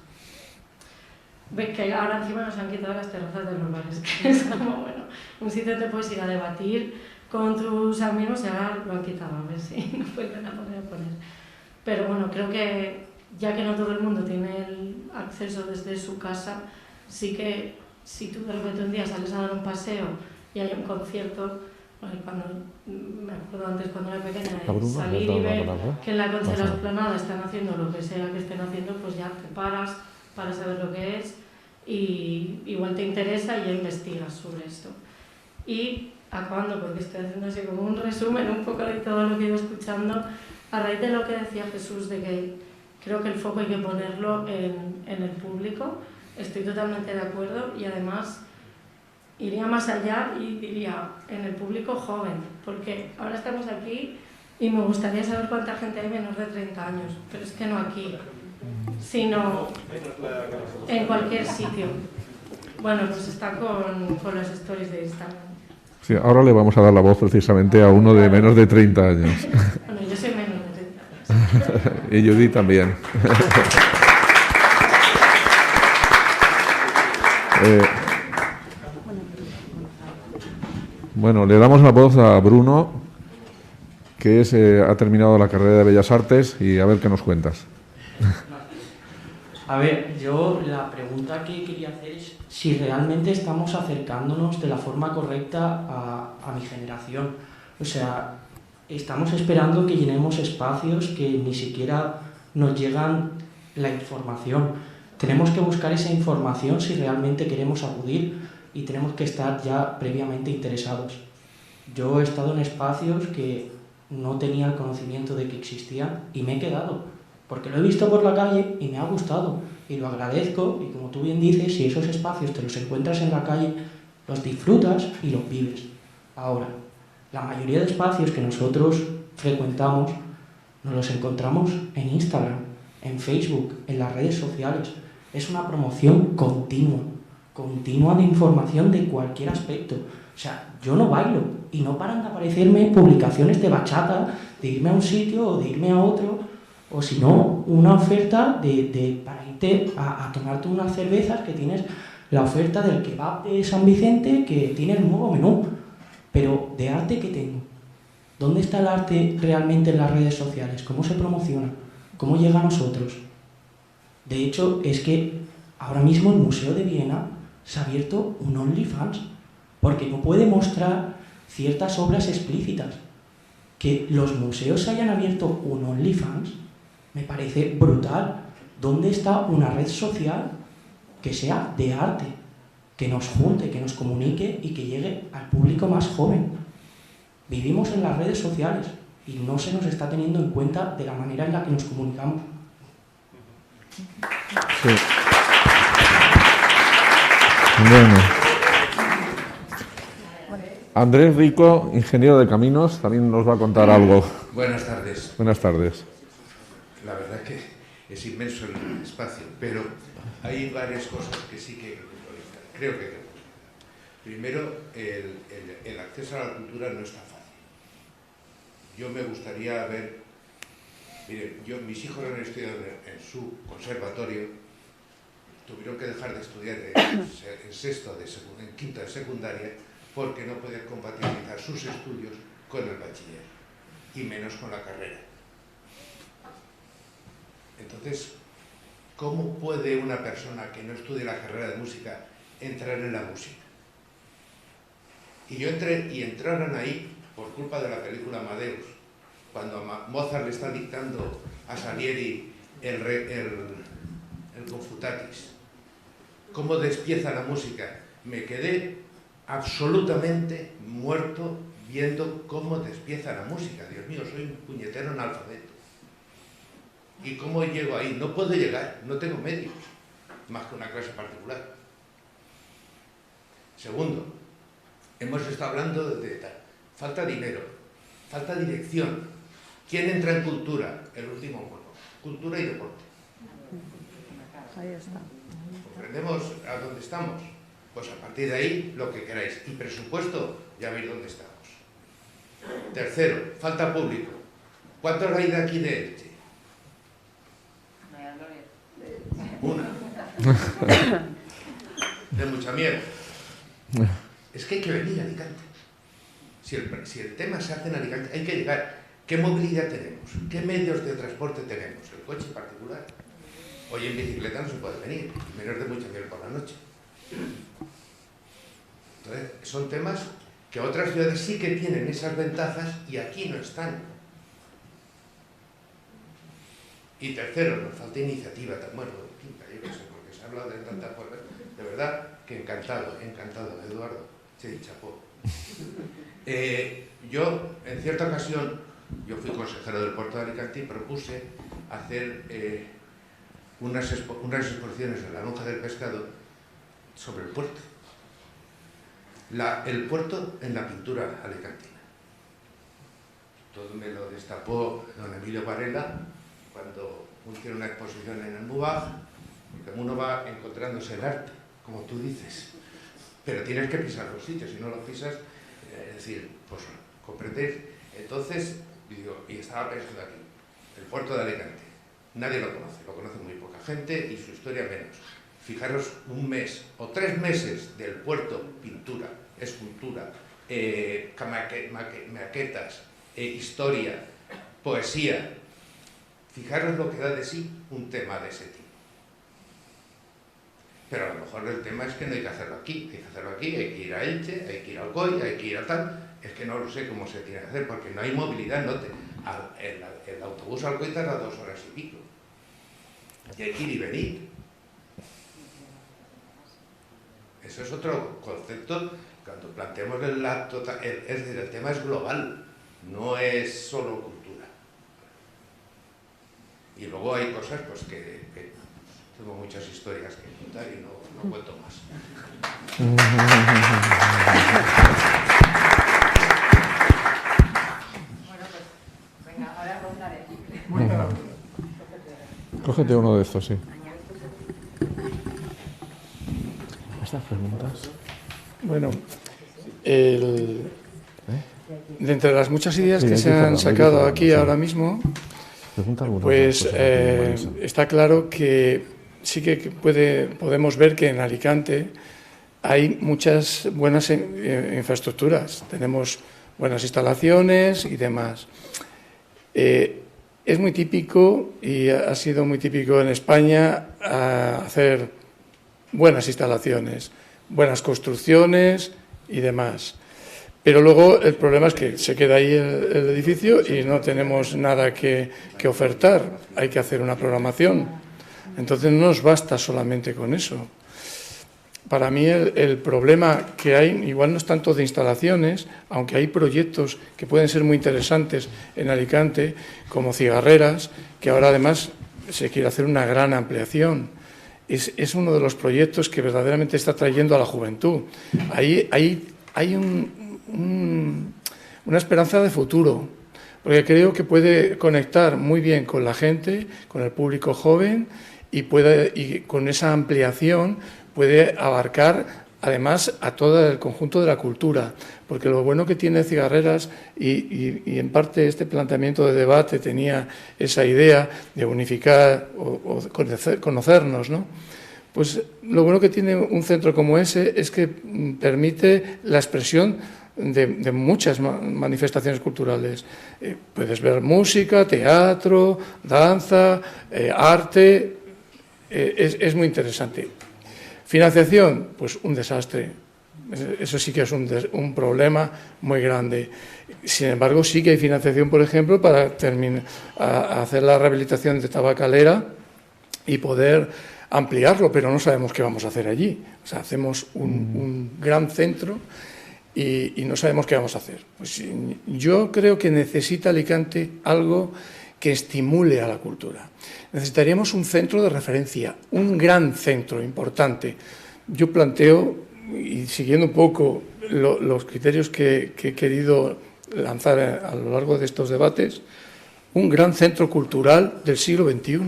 Ve que ahora encima nos han quitado las terrazas de los bares, que es como, bueno, un sitio donde puedes ir a debatir con tus amigos, y ahora lo han quitado, a ver si no vuelven a poner. Pero bueno, creo que ya que no todo el mundo tiene el acceso desde su casa, sí que si tú de repente un día sales a dar un paseo y hay un concierto, me acuerdo antes cuando era pequeña, salir y ver que en la Concha de la Esplanada están haciendo lo que sea que estén haciendo, pues ya te paras para saber lo que es, y igual te interesa y ya investigas sobre esto. Y acabando, porque estoy haciendo así como un resumen un poco de todo lo que he ido escuchando, a raíz de lo que decía Jesús, de que creo que el foco hay que ponerlo en el público, estoy totalmente de acuerdo, y además iría más allá y diría en el público joven, porque ahora estamos aquí y me gustaría saber cuánta gente hay menor de 30 años, pero es que no aquí, sino en cualquier sitio. Bueno, pues está con las stories de Instagram. Sí, ahora le vamos a dar la voz precisamente a uno de menos de 30 años. Bueno, yo soy menos de 30 años. Y Judy también. Bueno, le damos la voz a Bruno, que ha terminado la carrera de Bellas Artes, y a ver qué nos cuentas. A ver, yo la pregunta que quería hacer es si realmente estamos acercándonos de la forma correcta a mi generación. O sea, estamos esperando que llenemos espacios que ni siquiera nos llegan la información. Tenemos que buscar esa información si realmente queremos acudir, y tenemos que estar ya previamente interesados. Yo he estado en espacios que no tenía el conocimiento de que existían y me he quedado, porque lo he visto por la calle y me ha gustado y lo agradezco, y como tú bien dices, si esos espacios te los encuentras en la calle, los disfrutas y los vives. Ahora, la mayoría de espacios que nosotros frecuentamos nos los encontramos en Instagram, en Facebook, en las redes sociales. Es una promoción continua de información de cualquier aspecto. O sea, yo no bailo y no paran de aparecerme publicaciones de bachata, de irme a un sitio o de irme a otro, o si no, una oferta para irte a tomarte unas cervezas, que tienes la oferta del kebab de San Vicente, que tiene el nuevo menú. Pero ¿de arte qué tengo? ¿Dónde está el arte realmente en las redes sociales? ¿Cómo se promociona? ¿Cómo llega a nosotros? De hecho, es que ahora mismo el Museo de Viena se ha abierto un OnlyFans, porque no puede mostrar ciertas obras explícitas. Que los museos hayan abierto un OnlyFans me parece brutal. ¿Dónde está una red social que sea de arte, que nos junte, que nos comunique y que llegue al público más joven? Vivimos en las redes sociales y no se nos está teniendo en cuenta de la manera en la que nos comunicamos. Sí. Bueno. Andrés Rico, ingeniero de caminos, también nos va a contar algo. Buenas tardes. Buenas tardes. La verdad es que es inmenso el espacio, pero hay varias cosas que sí que hay que puntualizar. Creo que hay que puntualizar. Primero, el acceso a la cultura no es tan fácil. Yo me gustaría ver... Miren, mis hijos han estudiado en su conservatorio, tuvieron que dejar de estudiar en quinto de secundaria, porque no podían compatibilizar sus estudios con el bachiller, y menos con la carrera. Entonces, ¿cómo puede una persona que no estudie la carrera de música entrar en la música? Y yo entré y entraron ahí por culpa de la película Amadeus, cuando Mozart le está dictando a Salieri el Confutatis. Cómo despieza la música. Me quedé absolutamente muerto viendo cómo despieza la música. Dios mío, soy un puñetero analfabeto. ¿Y cómo llego ahí? No puedo llegar, no tengo medios, más que una clase particular. Segundo, hemos estado hablando de tal. Falta dinero, falta dirección. ¿Quién entra en cultura? El último mono. Cultura y deporte. Ahí está. ¿Comprendemos a dónde estamos? Pues a partir de ahí, lo que queráis. Y presupuesto, ya veis dónde estamos. Tercero, falta público. ¿Cuántos hay de aquí de Elche? Una. De mucha mierda. Es que hay que venir a Alicante. Si el tema se hace en Alicante, hay que llegar. ¿Qué movilidad tenemos? ¿Qué medios de transporte tenemos? ¿El coche particular? Hoy en bicicleta no se puede venir, menos de mucha miel por la noche. Entonces, son temas que otras ciudades sí que tienen esas ventajas y aquí no están. Y tercero, nos falta iniciativa. Bueno, quinta, yo qué sé, porque se ha hablado de tantas cosas. De verdad que encantado, Eduardo. Sí, chapó. Yo, en cierta ocasión, yo fui consejero del puerto de Alicante y propuse hacer unas exposiciones en la lonja del pescado sobre el puerto. El puerto en la pintura alicantina. Todo me lo destapó don Emilio Varela cuando hicieron una exposición en el MUBAG, porque uno va encontrándose el arte, como tú dices, pero tienes que pisar los sitios, si no los pisas, es decir, pues comprendéis. Entonces, digo, y estaba pensando aquí, el puerto de Alicante, nadie lo conoce muy poca gente y su historia menos. Fijaros, un mes o 3 meses del puerto, pintura, escultura, maquetas, historia, poesía. Fijaros lo que da de sí un tema de ese tipo. Pero a lo mejor el tema es que no hay que hacerlo aquí, hay que hacerlo aquí, hay que ir a Elche, hay que ir a Alcoy, hay que ir a tal. Es que no lo sé cómo se tiene que hacer porque no hay movilidad. El autobús a Alcoy tarda 2 horas y pico. Y hay que ir y venir. Eso es otro concepto. Cuando planteamos es decir, el tema es global, no es solo cultura. Y luego hay cosas pues que tengo muchas historias que contar y no cuento más. Bueno, pues venga, ahora rondaré. Cógete uno de estos, sí. Estas preguntas. Bueno, de entre las muchas ideas que se han sacado aquí ahora mismo, pues está claro que sí que podemos ver que en Alicante hay muchas buenas infraestructuras, tenemos buenas instalaciones y demás. Es muy típico y ha sido muy típico en España hacer buenas instalaciones, buenas construcciones y demás. Pero luego el problema es que se queda ahí el edificio y no tenemos nada que ofertar. Hay que hacer una programación. Entonces no nos basta solamente con eso. Para mí el problema que hay, igual no es tanto de instalaciones, aunque hay proyectos que pueden ser muy interesantes en Alicante, como Cigarreras, que ahora además se quiere hacer una gran ampliación. Es uno de los proyectos que verdaderamente está trayendo a la juventud. Ahí hay una esperanza de futuro, porque creo que puede conectar muy bien con la gente, con el público joven, y con esa ampliación puede abarcar además a todo el conjunto de la cultura, porque lo bueno que tiene Cigarreras, y en parte este planteamiento de debate tenía esa idea de unificar o conocernos, ¿no? Pues lo bueno que tiene un centro como ese es que permite la expresión de muchas manifestaciones culturales. Puedes ver música, teatro, danza, arte, es muy interesante. Financiación, pues un desastre. Eso sí que es un problema muy grande. Sin embargo, sí que hay financiación, por ejemplo, para hacer la rehabilitación de Tabacalera y poder ampliarlo, pero no sabemos qué vamos a hacer allí. O sea, hacemos un gran centro y no sabemos qué vamos a hacer. Pues yo creo que necesita Alicante algo que estimule a la cultura. Necesitaríamos un centro de referencia, un gran centro importante. Yo planteo, y siguiendo un poco los criterios que he querido lanzar a lo largo de estos debates, un gran centro cultural del siglo XXI,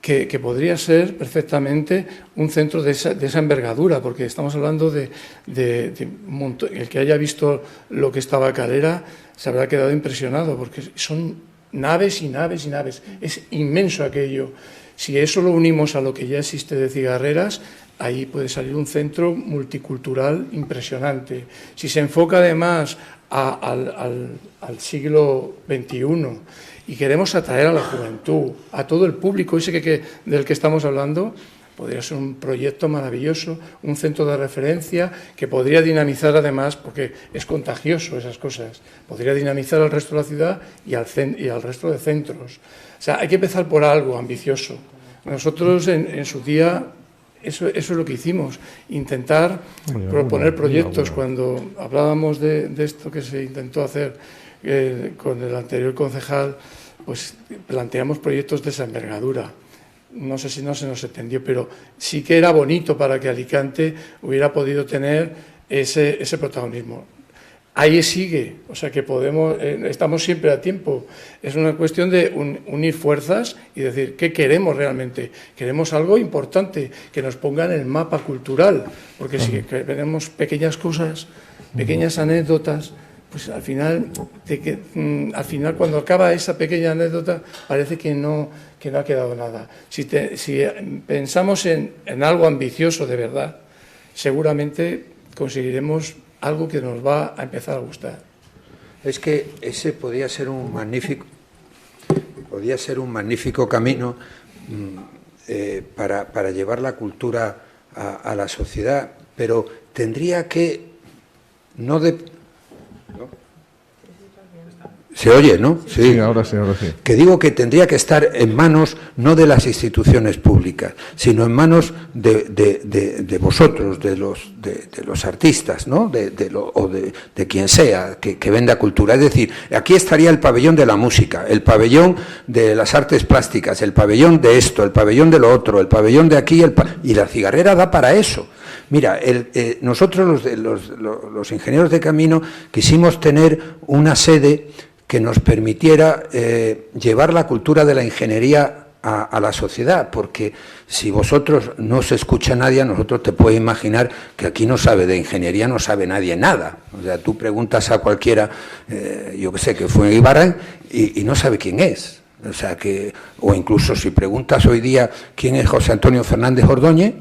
que podría ser perfectamente un centro de esa envergadura, porque estamos hablando de el que haya visto lo que es Tabacalera se habrá quedado impresionado, porque son naves y naves y naves. Es inmenso aquello. Si eso lo unimos a lo que ya existe de Cigarreras, ahí puede salir un centro multicultural impresionante. Si se enfoca además al siglo XXI y queremos atraer a la juventud, a todo el público ese del que estamos hablando, podría ser un proyecto maravilloso, un centro de referencia que podría dinamizar además, porque es contagioso esas cosas, podría dinamizar al resto de la ciudad y al resto de centros. O sea, hay que empezar por algo ambicioso. Nosotros en su día eso es lo que hicimos, intentar proponer proyectos. Cuando hablábamos de esto que se intentó hacer con el anterior concejal, pues planteamos proyectos de esa envergadura. No sé si no se nos entendió, pero sí que era bonito para que Alicante hubiera podido tener ese protagonismo. Ahí sigue, o sea que estamos siempre a tiempo. Es una cuestión de unir fuerzas y decir, ¿qué queremos realmente? Queremos algo importante, que nos ponga en el mapa cultural, porque si tenemos pequeñas cosas, pequeñas anécdotas, pues al final cuando acaba esa pequeña anécdota parece que no ha quedado nada. Si pensamos en algo ambicioso de verdad, seguramente conseguiremos algo que nos va a empezar a gustar. Es que ese podía ser un magnífico camino para llevar la cultura a la sociedad, pero tendría que ¿Se oye, no? Sí, ahora sí, ahora sí. Que digo que tendría que estar en manos no de las instituciones públicas, sino en manos de vosotros, de los artistas, ¿no? De quien sea que venda cultura. Es decir, aquí estaría el pabellón de la música, el pabellón de las artes plásticas, el pabellón de esto, el pabellón de lo otro, el pabellón de aquí, y la Cigarrera da para eso. Mira, nosotros los ingenieros de camino quisimos tener una sede que nos permitiera llevar la cultura de la ingeniería a la sociedad, porque si vosotros no se escucha nadie, a nosotros te puedes imaginar que aquí no sabe de ingeniería, no sabe nadie nada. O sea, tú preguntas a cualquiera, yo que sé, que fue en Ibarra y no sabe quién es. O sea, o incluso si preguntas hoy día quién es José Antonio Fernández Ordóñez,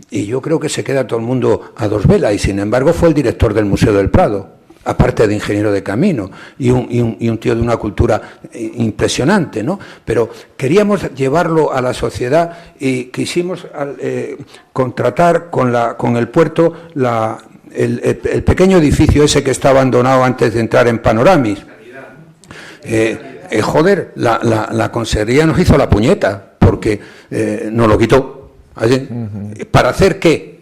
y yo creo que se queda todo el mundo a dos velas, y sin embargo fue el director del Museo del Prado, aparte de ingeniero de camino, y un tío de una cultura impresionante, ¿no? Pero queríamos llevarlo a la sociedad y quisimos contratar con el puerto el pequeño edificio ese que está abandonado antes de entrar en Panoramis. Joder, la consejería nos hizo la puñeta, porque nos lo quitó. ¿Para hacer qué?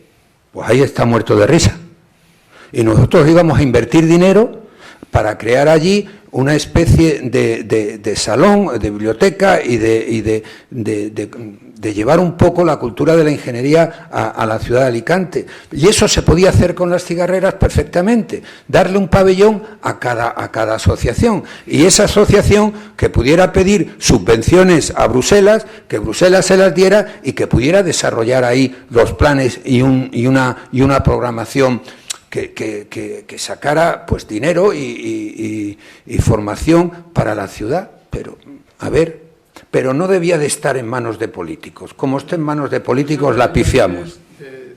Pues ahí está muerto de risa. Y nosotros íbamos a invertir dinero para crear allí una especie de salón, de biblioteca y de llevar un poco la cultura de la ingeniería a la ciudad de Alicante. Y eso se podía hacer con las Cigarreras perfectamente, darle un pabellón a cada asociación. Y esa asociación que pudiera pedir subvenciones a Bruselas, que Bruselas se las diera y que pudiera desarrollar ahí los planes y una programación que sacara pues dinero y formación para la ciudad, pero no debía de estar en manos de políticos. Como esté en manos de políticos, la pifiamos.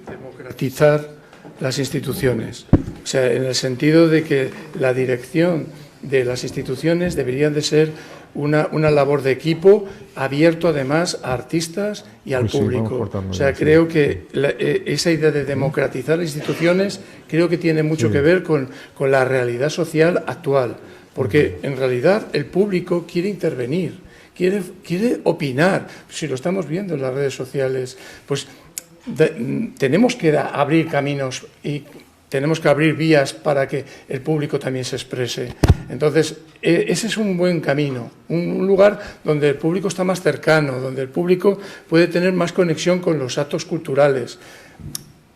Democratizar las instituciones, o sea, en el sentido de que la dirección de las instituciones deberían de ser una labor de equipo abierto además a artistas y al público. O sea, creo que esa idea de democratizar las instituciones creo que tiene mucho que ver con la realidad social actual, porque en realidad el público quiere intervenir, quiere opinar. Si lo estamos viendo en las redes sociales, pues tenemos que abrir caminos y tenemos que abrir vías para que el público también se exprese. Entonces, ese es un buen camino, un lugar donde el público está más cercano, donde el público puede tener más conexión con los actos culturales.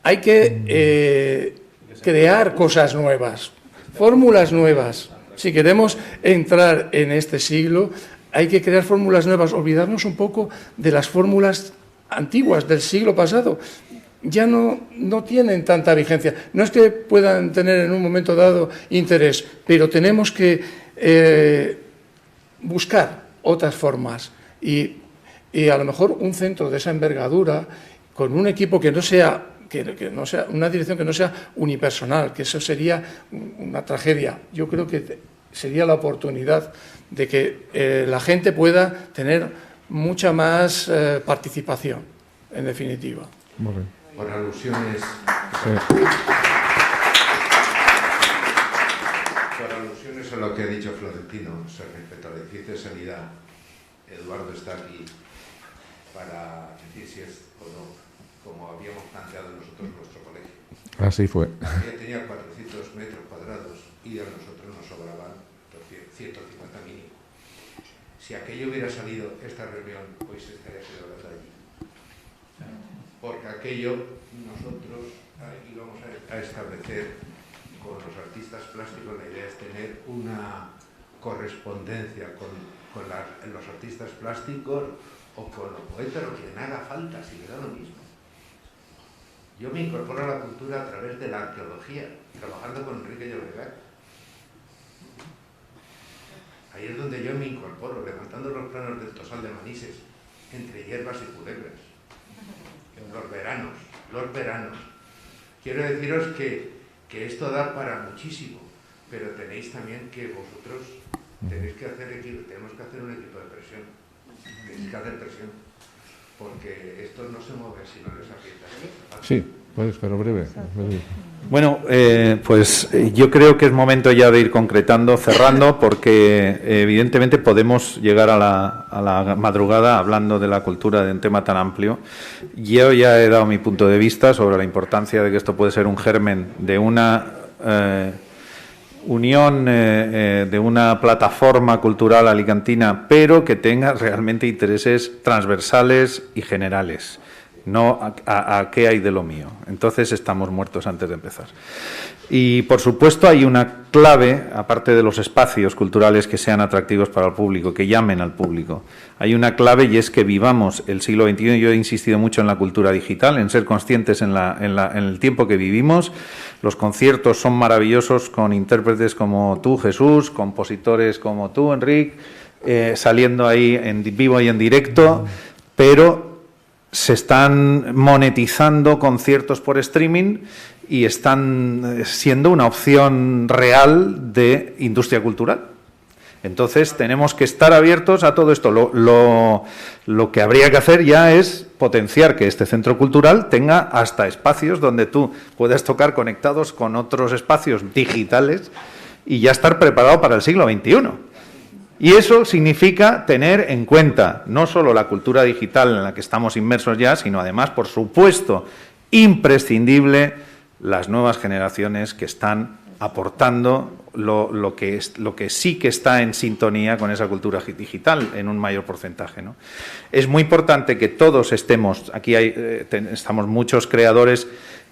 Hay que crear cosas nuevas, fórmulas nuevas. Si queremos entrar en este siglo, hay que crear fórmulas nuevas, olvidarnos un poco de las fórmulas antiguas del siglo pasado. Ya no tienen tanta vigencia. No es que puedan tener en un momento dado interés, pero tenemos que buscar otras formas y a lo mejor un centro de esa envergadura con un equipo que no sea una dirección que no sea unipersonal, que eso sería una tragedia. Yo creo que sería la oportunidad de que la gente pueda tener mucha más participación, en definitiva. Muy bien. Por alusiones. Sí. Por alusiones a lo que ha dicho Florentino respecto al edificio de sanidad, Eduardo está aquí para decir si es o no, como habíamos planteado nosotros en nuestro colegio. Así fue. Ya tenía 400 metros cuadrados y a nosotros nos sobraban 150 mínimo. Si aquello hubiera salido esta reunión, hoy se estaría celebrando allí. Porque aquello nosotros íbamos a establecer con los artistas plásticos, la idea es tener una correspondencia con los artistas plásticos o con los poetas, o quien haga falta, si le da lo mismo. Yo me incorporo a la cultura a través de la arqueología, trabajando con Enrique Llobregat. Ahí es donde yo me incorporo, levantando los planos del Tosal de Manises, entre hierbas y culebras. Los veranos. Quiero deciros que esto da para muchísimo, pero tenéis también que vosotros tenéis que hacer tenemos que hacer un equipo de presión. Tenéis que hacer presión, porque esto no se mueve si no les aprietas. Sí, pues, pero breve. Bueno, pues yo creo que es momento ya de ir concretando, cerrando, porque evidentemente podemos llegar a la madrugada hablando de la cultura de un tema tan amplio. Yo ya he dado mi punto de vista sobre la importancia de que esto puede ser un germen de una unión, de una plataforma cultural alicantina, pero que tenga realmente intereses transversales y generales. No a qué hay de lo mío. Entonces estamos muertos antes de empezar. Y, por supuesto, hay una clave, aparte de los espacios culturales que sean atractivos para el público, que llamen al público. Hay una clave y es que vivamos el siglo XXI. Yo he insistido mucho en la cultura digital, en ser conscientes en el tiempo que vivimos. Los conciertos son maravillosos con intérpretes como tú, Jesús, compositores como tú, Enrique, saliendo ahí en vivo y en directo, pero se están monetizando conciertos por streaming y están siendo una opción real de industria cultural. Entonces tenemos que estar abiertos a todo esto. Lo que habría que hacer ya es potenciar que este centro cultural tenga hasta espacios donde tú puedas tocar conectados con otros espacios digitales y ya estar preparado para el siglo XXI. Y eso significa tener en cuenta no solo la cultura digital en la que estamos inmersos ya, sino además, por supuesto, imprescindible, las nuevas generaciones que están aportando lo que sí que está en sintonía con esa cultura digital en un mayor porcentaje, ¿no? Es muy importante que todos estemos, aquí estamos muchos creadores,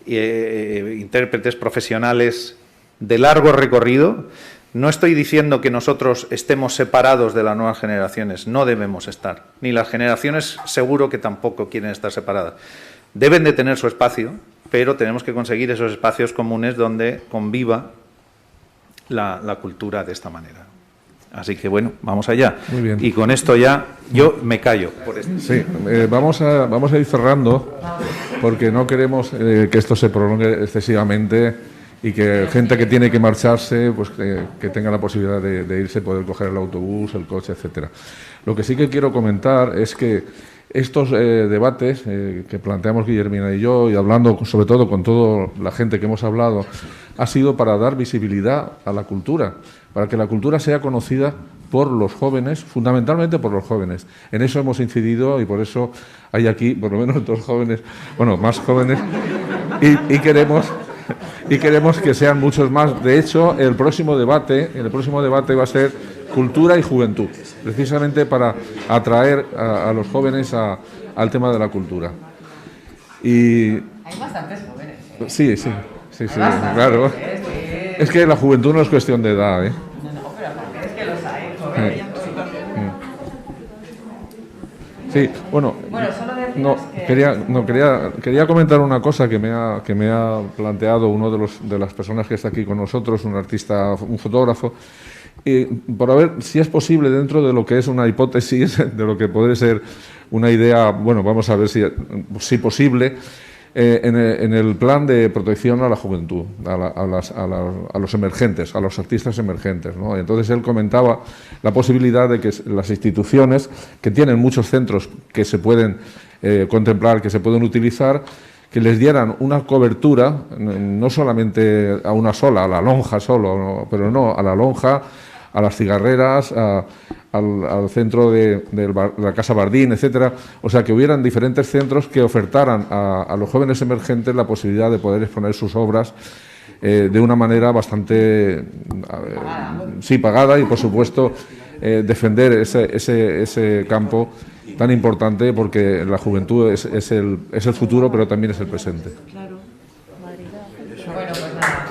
intérpretes profesionales de largo recorrido. No estoy diciendo que nosotros estemos separados de las nuevas generaciones, no debemos estar, ni las generaciones seguro que tampoco quieren estar separadas. Deben de tener su espacio, pero tenemos que conseguir esos espacios comunes donde conviva la cultura de esta manera. Así que bueno, vamos allá. Muy bien. Y con esto ya yo me callo. Por esto. Sí, vamos a ir cerrando porque no queremos que esto se prolongue excesivamente y que gente que tiene que marcharse, pues que tenga la posibilidad de irse, poder coger el autobús, el coche, etcétera. Lo que sí que quiero comentar es que estos debates que planteamos Guillermina y yo, y hablando sobre todo con toda la gente que hemos hablado, ha sido para dar visibilidad a la cultura, para que la cultura sea conocida por los jóvenes, fundamentalmente por los jóvenes. En eso hemos incidido y por eso hay aquí, por lo menos 2 jóvenes, bueno, más jóvenes, y queremos que sean muchos más. De hecho, el próximo debate va a ser cultura y juventud, precisamente para atraer a los jóvenes al tema de la cultura. Y hay bastantes jóvenes. Sí, claro. Es que la juventud no es cuestión de edad, ¿eh? No, pero es que los hay, jóvenes. Sí, bueno, solo deciros quería comentar una cosa que me ha planteado uno de las personas que está aquí con nosotros, un artista, un fotógrafo, por ver si es posible, dentro de lo que es una hipótesis, de lo que puede ser una idea, bueno, vamos a ver si posible, en el plan de protección a la juventud, a los emergentes, a los artistas emergentes, ¿no? Entonces él comentaba la posibilidad de que las instituciones, que tienen muchos centros que se pueden contemplar, que se pueden utilizar, que les dieran una cobertura, no solamente a una sola, a la lonja solo, ¿no? Pero no, a la lonja, a las cigarreras, al centro de la Casa Bardín, etcétera. O sea, que hubieran diferentes centros que ofertaran a los jóvenes emergentes la posibilidad de poder exponer sus obras de una manera bastante pagada y, por supuesto, defender ese campo tan importante, porque la juventud es el futuro, pero también es el presente. Claro. Bueno, pues nada.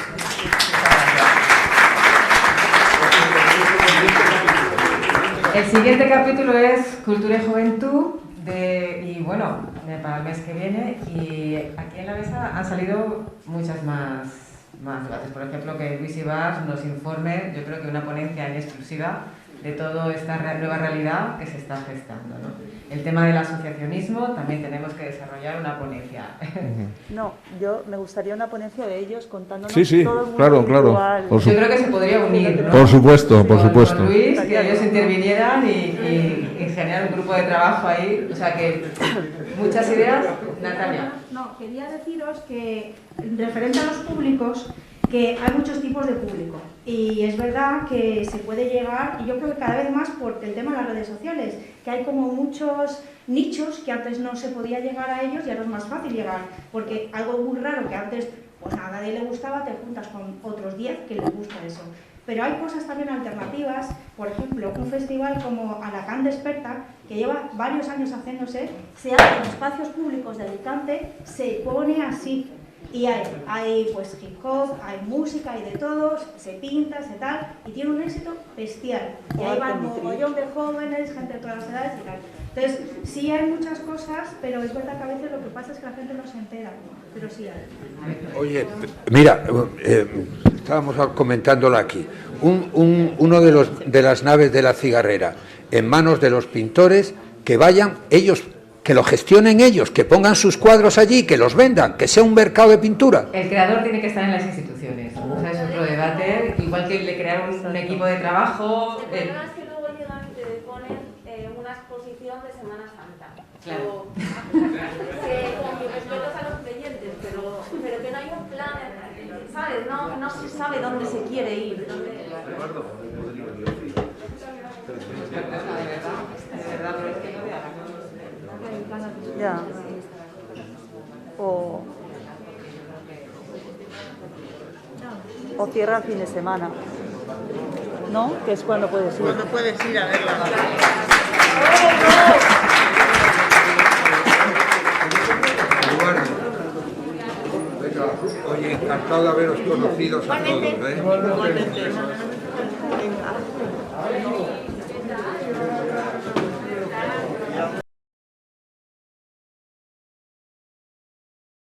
El siguiente capítulo es Cultura y Juventud, y bueno, para el mes que viene, y aquí en la mesa han salido muchas más debates. Por ejemplo, que Luis Ibars nos informe, yo creo que una ponencia en exclusiva de toda esta nueva realidad que se está gestando, ¿no? El tema del asociacionismo, también tenemos que desarrollar una ponencia. No, me gustaría una ponencia de ellos contándonos Sí, todo el mundo claro. Yo creo que se podría unir, ¿no? Por supuesto. Con Luis, que ellos intervinieran y generar un grupo de trabajo ahí. O sea que muchas ideas. Natalia. No, quería deciros que, referente a los públicos, que hay muchos tipos de público y es verdad que se puede llegar, y yo creo que cada vez más por el tema de las redes sociales, que hay como muchos nichos que antes no se podía llegar a ellos y ahora es más fácil llegar, porque algo muy raro que antes pues a nadie le gustaba, te juntas con otros 10 que les gusta eso. Pero hay cosas también alternativas, por ejemplo, un festival como Alacant Desperta, que lleva varios años haciéndose, se hace en espacios públicos de Alicante, se pone así. Y hay pues hip hop, hay música, hay de todos, se pinta, se tal, y tiene un éxito bestial. Y ahí va un mogollón de jóvenes, gente de todas las edades y tal. Entonces, sí hay muchas cosas, pero es verdad que a veces lo que pasa es que la gente no se entera, pero sí hay. Oye, mira, estábamos comentándolo aquí. Uno de las naves de la cigarrera, en manos de los pintores, que vayan ellos, que lo gestionen ellos, que pongan sus cuadros allí, que los vendan, que sea un mercado de pintura. El creador tiene que estar en las instituciones, o sea, es otro debate, igual que le crearon un equipo de trabajo. El problema es que luego llegan y te ponen una exposición de Semana Santa. Claro. Que con mis respetos a los creyentes, pero que no hay un plan, ¿sabes? No se sabe dónde se quiere ir. Ya. O cierra el fin de semana, ¿no? Que es cuando puedes ir. Cuando puedes ir a verla. Oye, encantado de haberos conocido a todos, ¿eh?